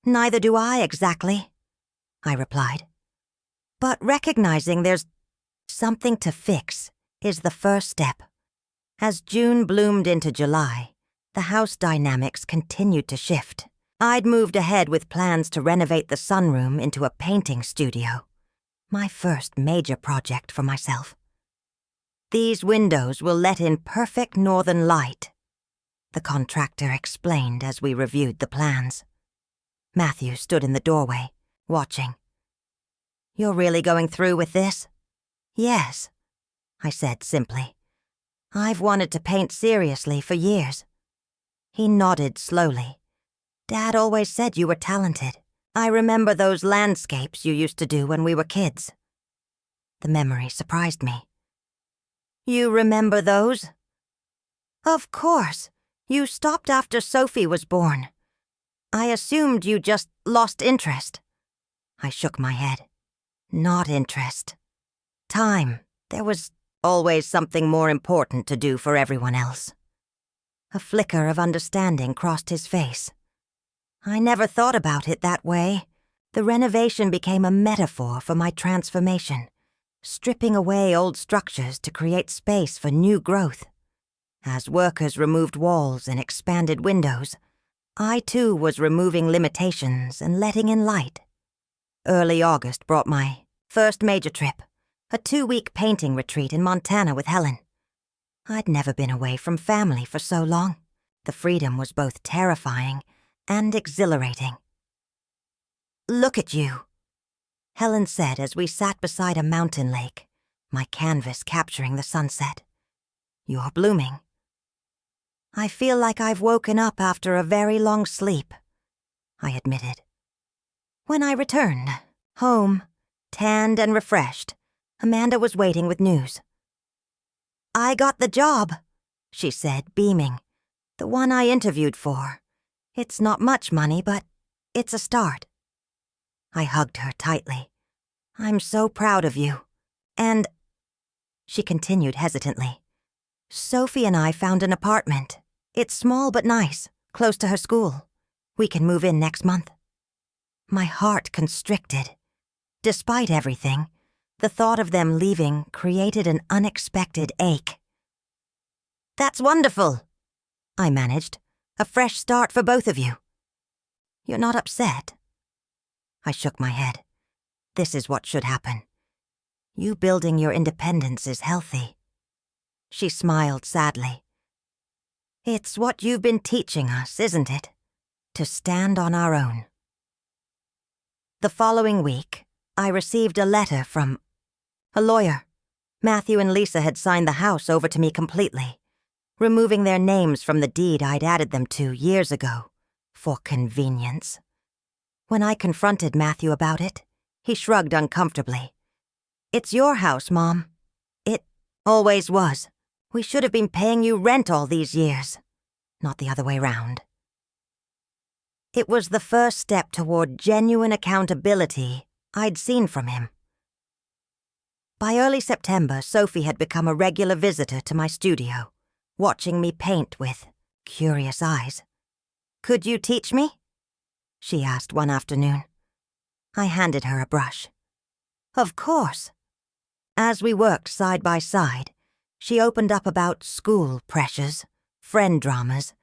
Neither do I exactly, I replied. But recognizing there's something to fix is the first step. As June bloomed into July, the house dynamics continued to shift. I'd moved ahead with plans to renovate the sunroom into a painting studio, my first major project for myself. These windows will let in perfect northern light, the contractor explained as we reviewed the plans. Matthew stood in the doorway, watching. You're really going through with this? Yes, I said simply. I've wanted to paint seriously for years. He nodded slowly. Dad always said you were talented. I remember those landscapes you used to do when we were kids. The memory surprised me. You remember those? Of course. You stopped after Sophie was born. I assumed you just lost interest. I shook my head. Not interest. Time. There was always something more important to do for everyone else. A flicker of understanding crossed his face. I never thought about it that way. The renovation became a metaphor for my transformation, stripping away old structures to create space for new growth. As workers removed walls and expanded windows, I too was removing limitations and letting in light. Early August brought my first major trip, a 2-week painting retreat in Montana with Helen. I'd never been away from family for so long. The freedom was both terrifying and exhilarating. Look at you, Helen said as we sat beside a mountain lake, my canvas capturing the sunset. You're blooming. I feel like I've woken up after a very long sleep, I admitted. When I returned, home, tanned and refreshed, Amanda was waiting with news. I got the job, she said, beaming. The one I interviewed for. It's not much money, but it's a start. I hugged her tightly. I'm so proud of you. And, she continued hesitantly, Sophie and I found an apartment. It's small but nice, close to her school. We can move in next month. My heart constricted. Despite everything, the thought of them leaving created an unexpected ache. That's wonderful, I managed. A fresh start for both of you. You're not upset? I shook my head. This is what should happen. You building your independence is healthy. She smiled sadly. It's what you've been teaching us, isn't it? To stand on our own. The following week, I received a letter from a lawyer. Matthew and Lisa had signed the house over to me completely, removing their names from the deed I'd added them to years ago, for convenience. When I confronted Matthew about it, He shrugged uncomfortably. It's your house, Mom. It always was. We should have been paying you rent all these years, not the other way round. It was the first step toward genuine accountability I'd seen from him. By early September, Sophie had become a regular visitor to my studio, watching me paint with curious eyes. "Could you teach me?" she asked one afternoon. I handed her a brush. "Of course." As we worked side by side, she opened up about school pressures, friend dramas,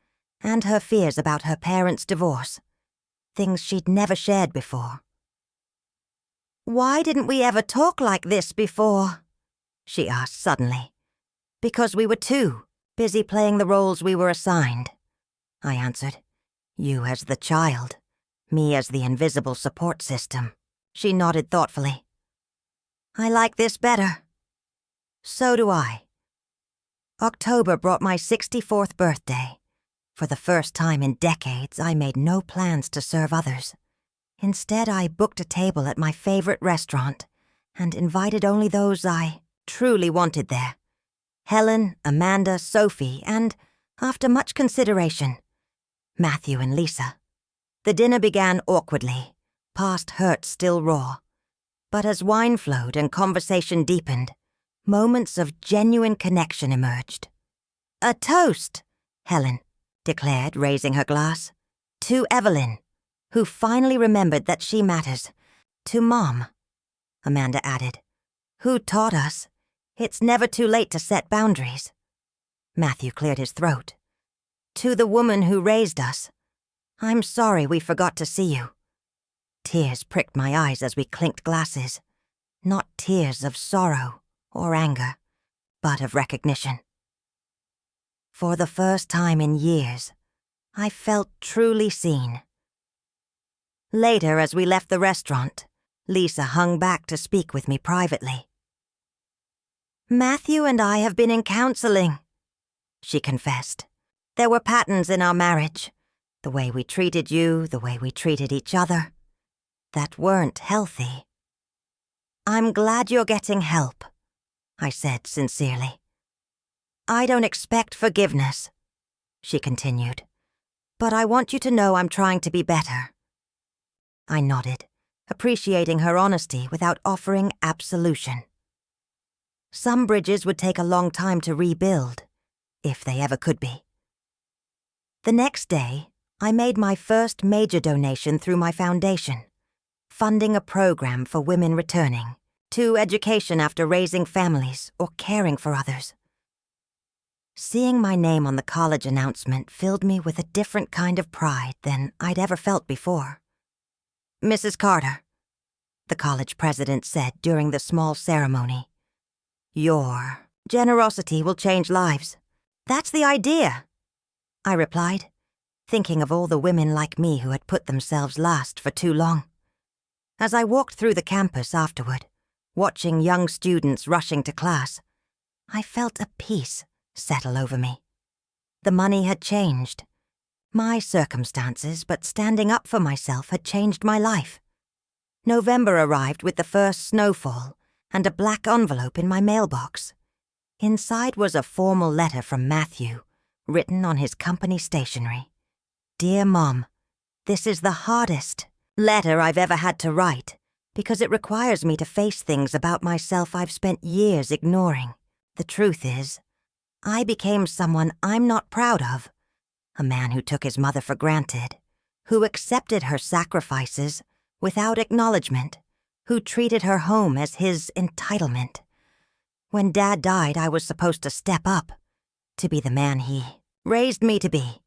and her fears about her parents' divorce, things she'd never shared before. "Why didn't we ever talk like this before?" she asked suddenly. "Because we were too busy playing the roles we were assigned," I answered. "You as the child, me as the invisible support system." She nodded thoughtfully. "I like this better." "So do I." October brought my 64th birthday. For the first time in decades, I made no plans to serve others. Instead, I booked a table at my favorite restaurant and invited only those I truly wanted there. Helen, Amanda, Sophie, and, after much consideration, Matthew and Lisa. The dinner began awkwardly, past hurt still raw. But as wine flowed and conversation deepened, moments of genuine connection emerged. "A toast," Helen declared, raising her glass. "To Evelyn, who finally remembered that she matters. To Mom," Amanda added, "who taught us it's never too late to set boundaries." Matthew cleared his throat. "To the woman who raised us. I'm sorry we forgot to see you." Tears pricked my eyes as we clinked glasses. Not tears of sorrow or anger, but of recognition. For the first time in years, I felt truly seen. Later, as we left the restaurant, Lisa hung back to speak with me privately. "Matthew and I have been in counseling," she confessed. "There were patterns in our marriage, the way we treated you, the way we treated each other, that weren't healthy." "I'm glad you're getting help," I said sincerely. "I don't expect forgiveness," she continued, "but I want you to know I'm trying to be better." I nodded, appreciating her honesty without offering absolution. Some bridges would take a long time to rebuild, if they ever could be. The next day, I made my first major donation through my foundation, funding a program for women returning to education after raising families or caring for others. Seeing my name on the college announcement filled me with a different kind of pride than I'd ever felt before. "Mrs. Carter," the college president said during the small ceremony, "your generosity will change lives." "That's the idea," I replied, thinking of all the women like me who had put themselves last for too long. As I walked through the campus afterward, watching young students rushing to class, I felt a peace settle over me. The money had changed. My circumstances, but standing up for myself had changed my life. November arrived with the first snowfall and a black envelope in my mailbox. Inside was a formal letter from Matthew, written on his company stationery. "Dear Mom, this is the hardest letter I've ever had to write because it requires me to face things about myself I've spent years ignoring. The truth is, I became someone I'm not proud of. A man who took his mother for granted, who accepted her sacrifices without acknowledgement, who treated her home as his entitlement. When Dad died, I was supposed to step up, to be the man he raised me to be.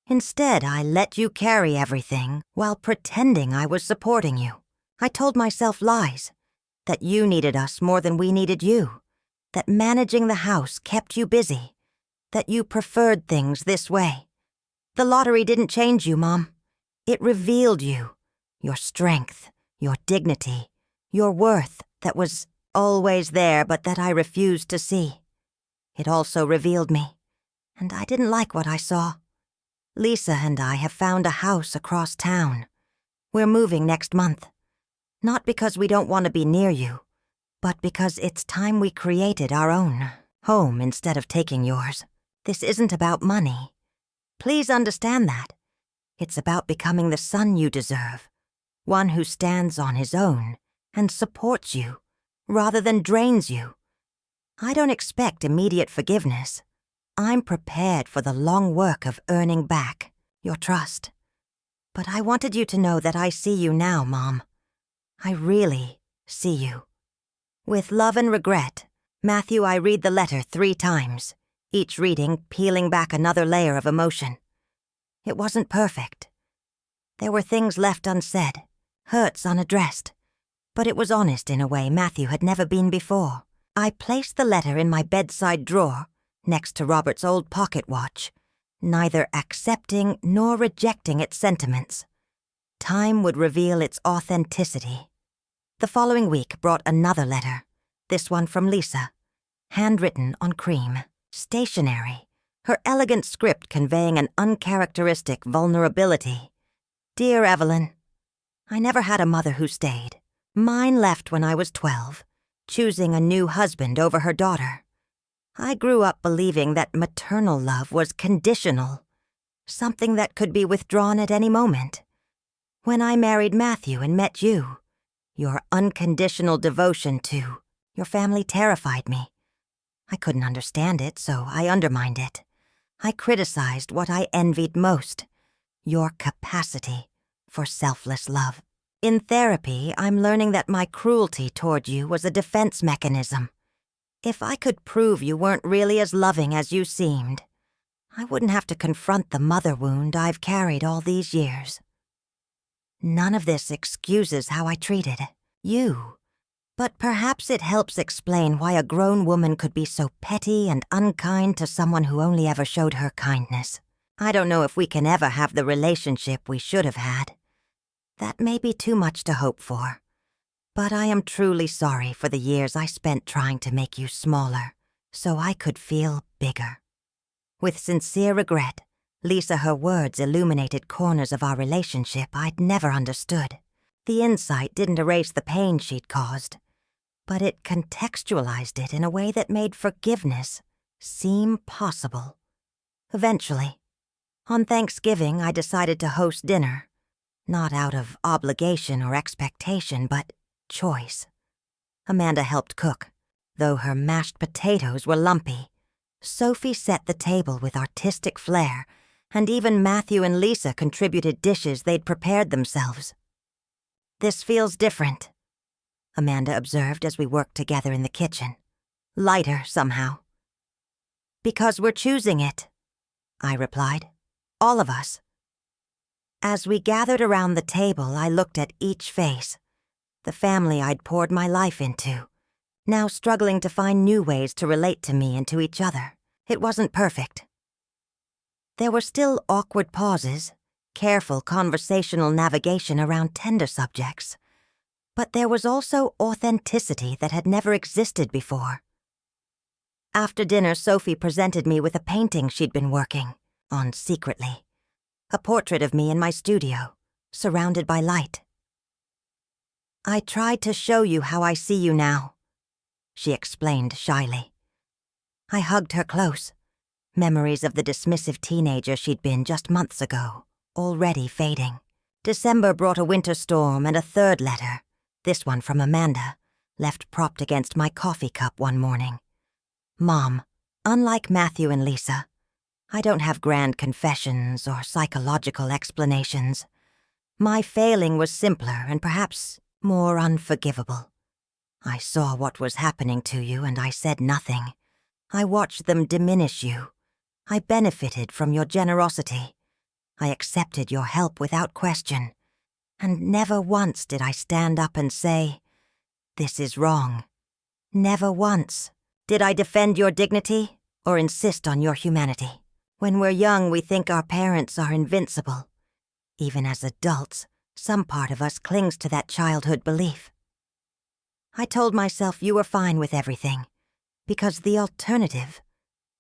Instead, I let you carry everything while pretending I was supporting you. I told myself lies, that you needed us more than we needed you, that managing the house kept you busy, that you preferred things this way. The lottery didn't change you, Mom. It revealed you, your strength, your dignity, your worth that was always there but that I refused to see. It also revealed me, and I didn't like what I saw. Lisa and I have found a house across town. We're moving next month. Not because we don't want to be near you, but because it's time we created our own home instead of taking yours. This isn't about money. Please understand that. It's about becoming the son you deserve, one who stands on his own and supports you, rather than drains you. I don't expect immediate forgiveness. I'm prepared for the long work of earning back your trust. But I wanted you to know that I see you now, Mom. I really see you. With love and regret, Matthew, I read the letter 3 times, each reading peeling back another layer of emotion. It wasn't perfect. There were things left unsaid, hurts unaddressed, but it was honest in a way Matthew had never been before. I placed the letter in my bedside drawer, next to Robert's old pocket watch, neither accepting nor rejecting its sentiments. Time would reveal its authenticity. The following week brought another letter, this one from Lisa, handwritten on cream, stationery, her elegant script conveying an uncharacteristic vulnerability. Dear Evelyn, I never had a mother who stayed. Mine left when I was 12, choosing a new husband over her daughter. I grew up believing that maternal love was conditional, something that could be withdrawn at any moment. When I married Matthew and met you, your unconditional devotion to your family terrified me. I couldn't understand it, so I undermined it. I criticized what I envied most, your capacity for selfless love. In therapy, I'm learning that my cruelty toward you was a defense mechanism. If I could prove you weren't really as loving as you seemed, I wouldn't have to confront the mother wound I've carried all these years. None of this excuses how I treated you, but perhaps it helps explain why a grown woman could be so petty and unkind to someone who only ever showed her kindness. I don't know if we can ever have the relationship we should have had. That may be too much to hope for, but I am truly sorry for the years I spent trying to make you smaller so I could feel bigger. With sincere regret, Lisa, her words illuminated corners of our relationship I'd never understood. The insight didn't erase the pain she'd caused, but it contextualized it in a way that made forgiveness seem possible. Eventually, on Thanksgiving, I decided to host dinner, not out of obligation or expectation, but choice. Amanda helped cook, though her mashed potatoes were lumpy. Sophie set the table with artistic flair, and even Matthew and Lisa contributed dishes they'd prepared themselves. This feels different, Amanda observed as we worked together in the kitchen. Lighter, somehow. Because we're choosing it, I replied. All of us. As we gathered around the table, I looked at each face, the family I'd poured my life into, now struggling to find new ways to relate to me and to each other. It wasn't perfect. There were still awkward pauses, careful conversational navigation around tender subjects, but there was also authenticity that had never existed before. After dinner, Sophie presented me with a painting she'd been working on secretly, a portrait of me in my studio, surrounded by light. I tried to show you how I see you now, she explained shyly. I hugged her close, memories of the dismissive teenager she'd been just months ago, already fading. December brought a winter storm and a third letter, this one from Amanda, left propped against my coffee cup one morning. Mom, unlike Matthew and Lisa, I don't have grand confessions or psychological explanations. My failing was simpler and perhaps more unforgivable. I saw what was happening to you and I said nothing. I watched them diminish you. I benefited from your generosity. I accepted your help without question. And never once did I stand up and say, "This is wrong." Never once did I defend your dignity or insist on your humanity. When we're young, we think our parents are invincible. Even as adults, some part of us clings to that childhood belief. I told myself you were fine with everything, because the alternative,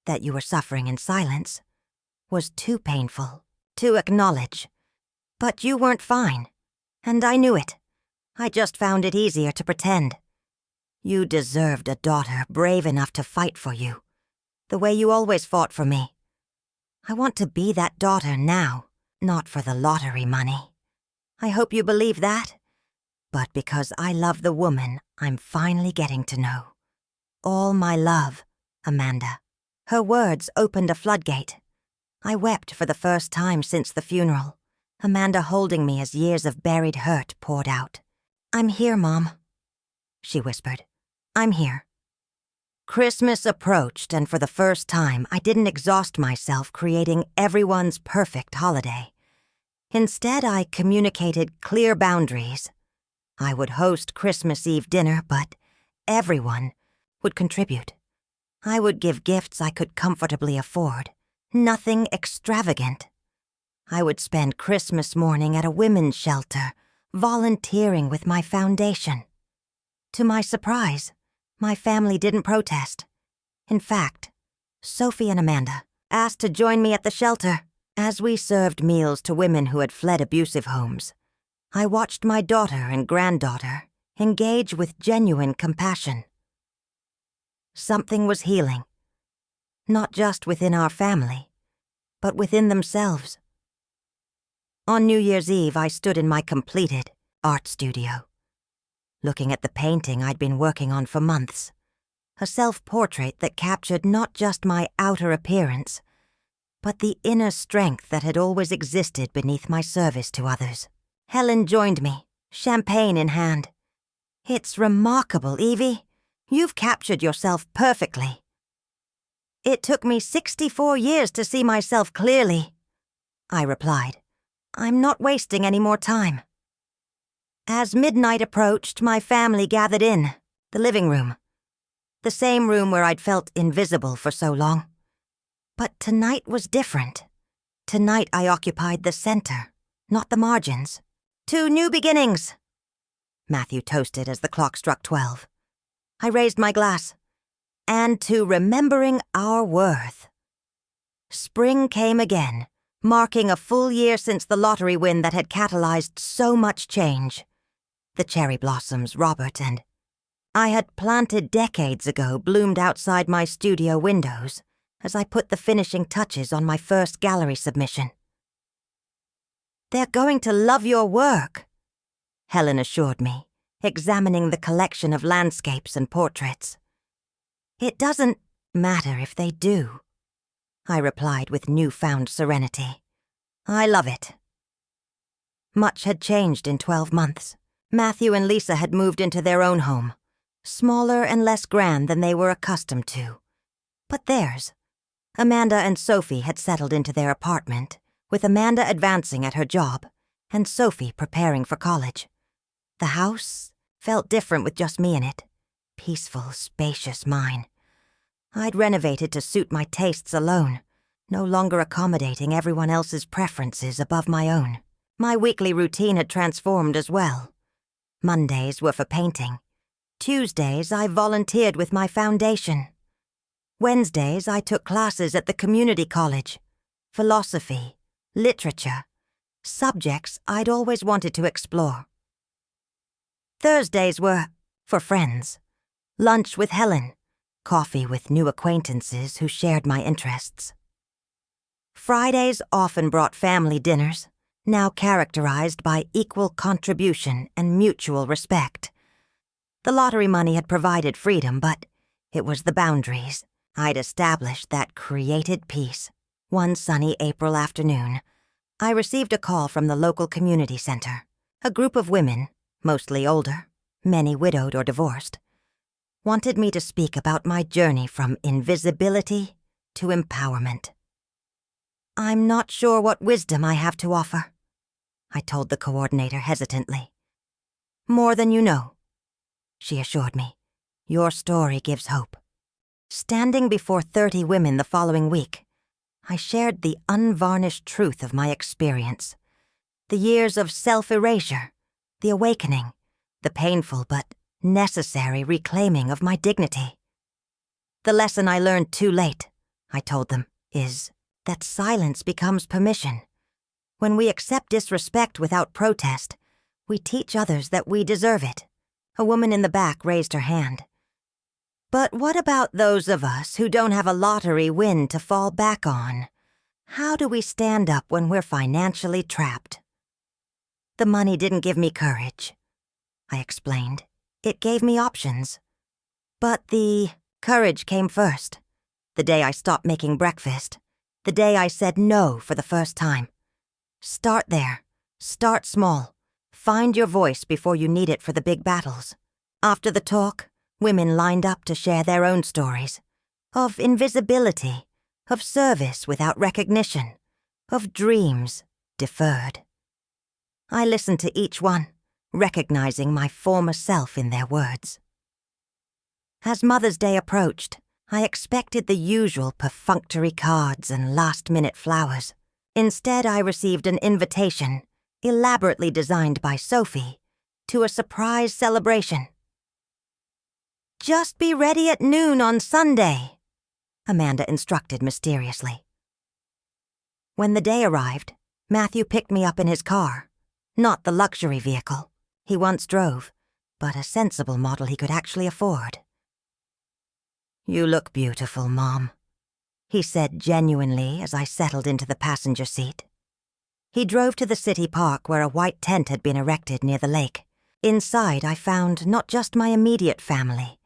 that you were suffering in silence, was too painful to acknowledge. But you weren't fine, and I knew it. I just found it easier to pretend. You deserved a daughter brave enough to fight for you, the way you always fought for me. I want to be that daughter now, not for the lottery money. I hope you believe that, but because I love the woman I'm finally getting to know. All my love, Amanda." Her words opened a floodgate. I wept for the first time since the funeral, Amanda holding me as years of buried hurt poured out. "I'm here, Mom," she whispered. "I'm here." Christmas approached, and for the first time, I didn't exhaust myself creating everyone's perfect holiday. Instead, I communicated clear boundaries. I would host Christmas Eve dinner, but everyone would contribute. I would give gifts I could comfortably afford, nothing extravagant. I would spend Christmas morning at a women's shelter, volunteering with my foundation. To my surprise, my family didn't protest. In fact, Sophie and Amanda asked to join me at the shelter. As we served meals to women who had fled abusive homes, I watched my daughter and granddaughter engage with genuine compassion. Something was healing, not just within our family, but within themselves. On New Year's Eve, I stood in my completed art studio, looking at the painting I'd been working on for months, a self-portrait that captured not just my outer appearance, but the inner strength that had always existed beneath my service to others. Helen joined me, champagne in hand. "It's remarkable, Evie. You've captured yourself perfectly." "It took me 64 years to see myself clearly," I replied. "I'm not wasting any more time." As midnight approached, my family gathered in the living room, the same room where I'd felt invisible for so long. But tonight was different. Tonight I occupied the center, not the margins. "To new beginnings," Matthew toasted as the clock struck 12. I raised my glass. "And to remembering our worth." Spring came again, marking a full year since the lottery win that had catalyzed so much change. The cherry blossoms Robert and I had planted decades ago bloomed outside my studio windows as I put the finishing touches on my first gallery submission. "They're going to love your work," Helen assured me, examining the collection of landscapes and portraits. "It doesn't matter if they do," I replied with newfound serenity. "I love it." Much had changed in 12 months. Matthew and Lisa had moved into their own home, smaller and less grand than they were accustomed to, but theirs. Amanda and Sophie had settled into their apartment, with Amanda advancing at her job and Sophie preparing for college. The house felt different with just me in it. Peaceful, spacious mine. I'd renovated to suit my tastes alone, no longer accommodating everyone else's preferences above my own. My weekly routine had transformed as well. Mondays were for painting. Tuesdays I volunteered with my foundation. Wednesdays I took classes at the community college. Philosophy, literature, subjects I'd always wanted to explore. Thursdays were for friends. Lunch with Helen, coffee with new acquaintances who shared my interests. Fridays often brought family dinners, now characterized by equal contribution and mutual respect. The lottery money had provided freedom, but it was the boundaries I'd established that created peace. One sunny April afternoon, I received a call from the local community center. A group of women, mostly older, many widowed or divorced, wanted me to speak about my journey from invisibility to empowerment. "I'm not sure what wisdom I have to offer," I told the coordinator hesitantly. "More than you know," she assured me. "Your story gives hope." Standing before 30 women the following week, I shared the unvarnished truth of my experience. The years of self-erasure, the awakening, the painful but necessary reclaiming of my dignity. "The lesson I learned too late," I told them, "is that silence becomes permission. When we accept disrespect without protest, We teach others that we deserve it. A woman in the back raised her hand. But what about those of us who don't have a lottery win to fall back on? How do we stand up when we're financially trapped? The money didn't give me courage, I explained. It gave me options. But the courage came first. The day I stopped making breakfast. The day I said no for the first time. Start there. Start small. Find your voice before you need it for the big battles. After the talk, women lined up to share their own stories. Of invisibility, of service without recognition, of dreams deferred. I listened to each one, recognizing my former self in their words. As Mother's Day approached, I expected the usual perfunctory cards and last-minute flowers. Instead, I received an invitation, elaborately designed by Sophie, to a surprise celebration. "Just be ready at noon on Sunday," Amanda instructed mysteriously. When the day arrived, Matthew picked me up in his car, not the luxury vehicle he once drove, but a sensible model he could actually afford. "You look beautiful, Mom," he said genuinely as I settled into the passenger seat. He drove to the city park where a white tent had been erected near the lake. Inside, I found not just my immediate family,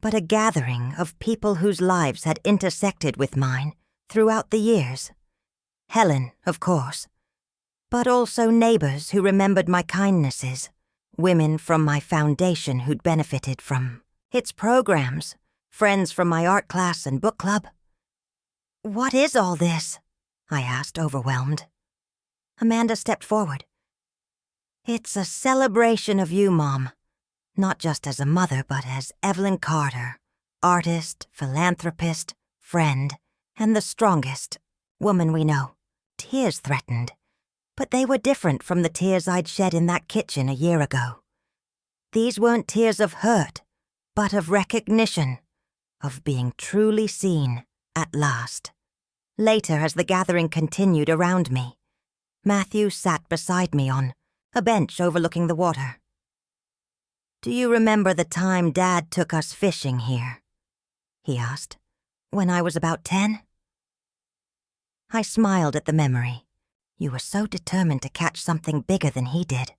but a gathering of people whose lives had intersected with mine throughout the years. Helen, of course, but also neighbors who remembered my kindnesses, women from my foundation who'd benefited from its programs, friends from my art class and book club. "What is all this?" I asked, overwhelmed. Amanda stepped forward. "It's a celebration of you, Mom, not just as a mother, but as Evelyn Carter, artist, philanthropist, friend, and the strongest woman we know." Tears threatened, but they were different from the tears I'd shed in that kitchen a year ago. These weren't tears of hurt, but of recognition, of being truly seen at last. Later, as the gathering continued around me, Matthew sat beside me on a bench overlooking the water. "Do you remember the time Dad took us fishing here?" he asked. "When I was about 10? I smiled at the memory. You were so determined to catch something bigger than he did.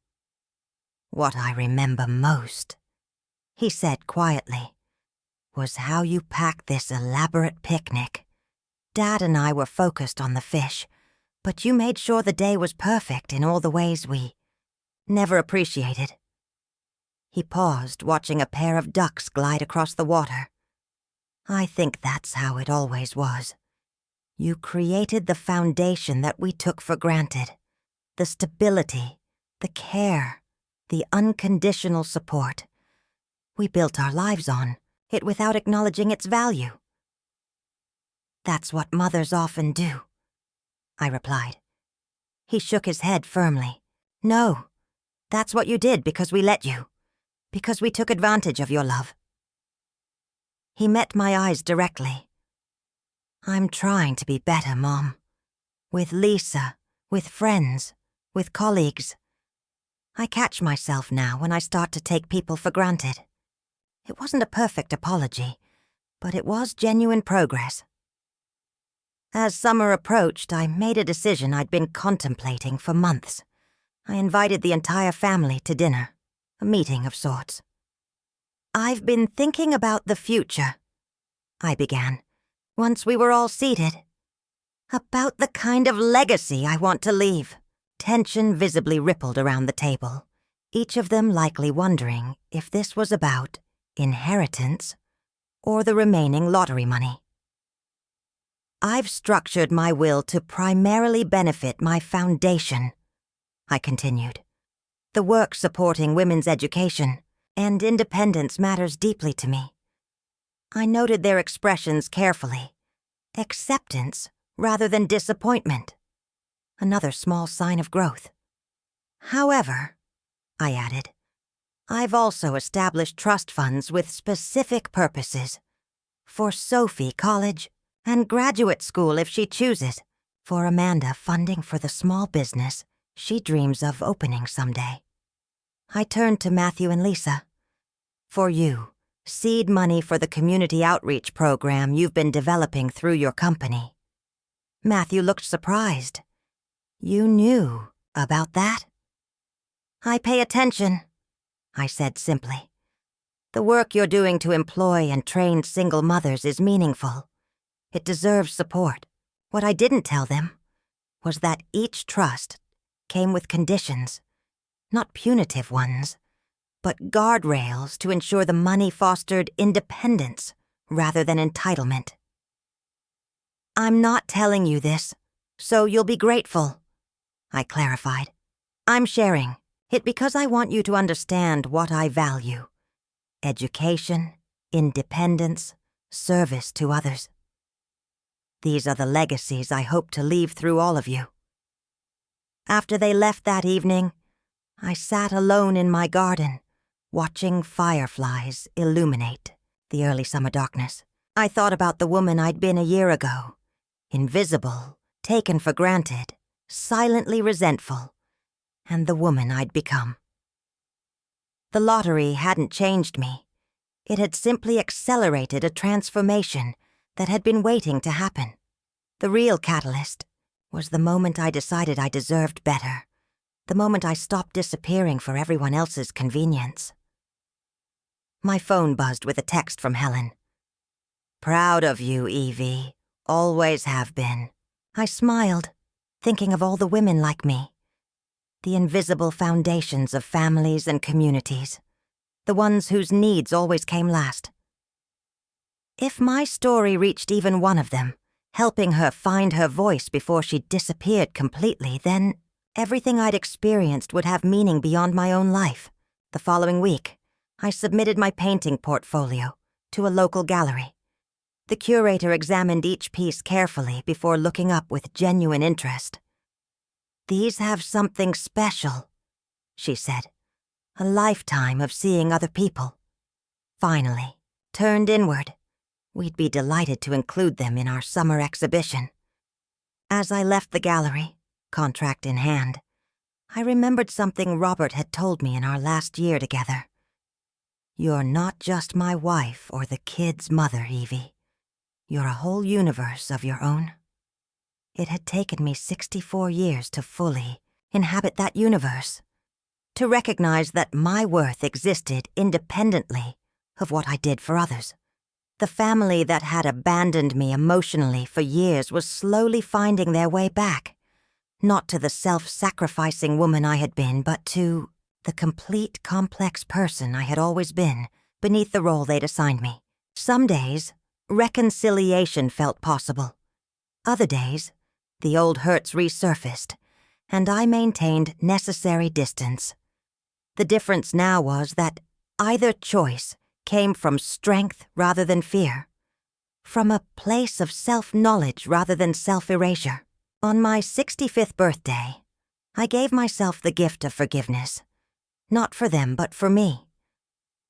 "What I remember most," he said quietly, "was how you packed this elaborate picnic. Dad and I were focused on the fish, but you made sure the day was perfect in all the ways we never appreciated." He paused, watching a pair of ducks glide across the water. "I think that's how it always was. You created the foundation that we took for granted, the stability, the care, the unconditional support. We built our lives on it without acknowledging its value." "That's what mothers often do," I replied. He shook his head firmly. "No, that's what you did because we let you, because we took advantage of your love." He met my eyes directly. "I'm trying to be better, Mom. With Lisa, with friends, with colleagues. I catch myself now when I start to take people for granted. It wasn't a perfect apology, but it was genuine progress." As summer approached, I made a decision I'd been contemplating for months. I invited the entire family to dinner, a meeting of sorts. "I've been thinking about the future," I began, once we were all seated. "About the kind of legacy I want to leave." Tension visibly rippled around the table, each of them likely wondering if this was about inheritance or the remaining lottery money. "I've structured my will to primarily benefit my foundation," I continued. "The work supporting women's education and independence matters deeply to me." I noted their expressions carefully. Acceptance rather than disappointment. Another small sign of growth. "However," I added, "I've also established trust funds with specific purposes. For Sophie, college, and graduate school if she chooses. For Amanda, funding for the small business she dreams of opening someday." I turned to Matthew and Lisa. For you, seed money for the community outreach program you've been developing through your company. Matthew looked surprised. You knew about that? I pay attention, I said simply. The work you're doing to employ and train single mothers is meaningful. It deserves support. What I didn't tell them was that each trust came with conditions, not punitive ones, but guardrails to ensure the money fostered independence rather than entitlement. I'm not telling you this, so you'll be grateful, I clarified. I'm sharing it because I want you to understand what I value: education, independence, service to others. These are the legacies I hope to leave through all of you. After they left that evening, I sat alone in my garden, watching fireflies illuminate the early summer darkness. I thought about the woman I'd been a year ago, invisible, taken for granted, silently resentful, and the woman I'd become. The lottery hadn't changed me. It had simply accelerated a transformation that had been waiting to happen. The real catalyst was the moment I decided I deserved better, the moment I stopped disappearing for everyone else's convenience. My phone buzzed with a text from Helen. Proud of you, Evie. Always have been. I smiled, thinking of all the women like me. The invisible foundations of families and communities. The ones whose needs always came last. If my story reached even one of them, helping her find her voice before she disappeared completely, then everything I'd experienced would have meaning beyond my own life. The following week, I submitted my painting portfolio to a local gallery. The curator examined each piece carefully before looking up with genuine interest. These have something special, she said. A lifetime of seeing other people. Finally, turned inward. We'd be delighted to include them in our summer exhibition. As I left the gallery, contract in hand, I remembered something Robert had told me in our last year together. You're not just my wife or the kids' mother, Evie. You're a whole universe of your own. It had taken me 64 years to fully inhabit that universe, to recognize that my worth existed independently of what I did for others. The family that had abandoned me emotionally for years was slowly finding their way back, not to the self-sacrificing woman I had been, but to the complete, complex person I had always been beneath the role they'd assigned me. Some days, reconciliation felt possible. Other days, the old hurts resurfaced, and I maintained necessary distance. The difference now was that either choice came from strength rather than fear, from a place of self-knowledge rather than self-erasure. On my 65th birthday, I gave myself the gift of forgiveness, not for them but for me.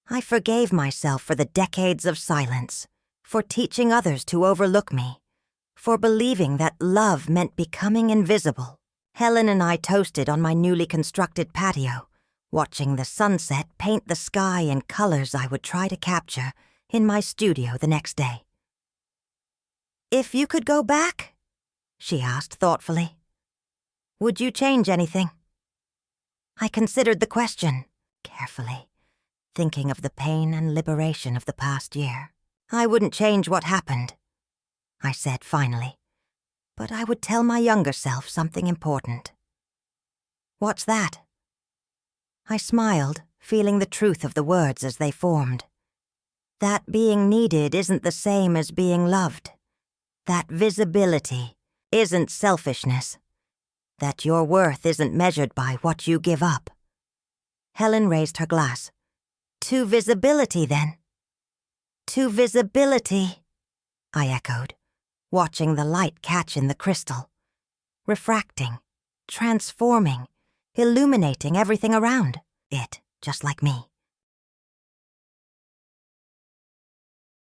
I forgave myself for the decades of silence, for teaching others to overlook me, for believing that love meant becoming invisible. Helen and I toasted on my newly constructed patio, watching the sunset paint the sky in colors I would try to capture in my studio the next day. If you could go back, she asked thoughtfully, would you change anything? I considered the question carefully, thinking of the pain and liberation of the past year. I wouldn't change what happened, I said finally, but I would tell my younger self something important. What's that? I smiled, feeling the truth of the words as they formed. That being needed isn't the same as being loved. That visibility isn't selfishness. That your worth isn't measured by what you give up. Helen raised her glass. To visibility, then. To visibility, I echoed, watching the light catch in the crystal, refracting, transforming, illuminating everything around it, just like me.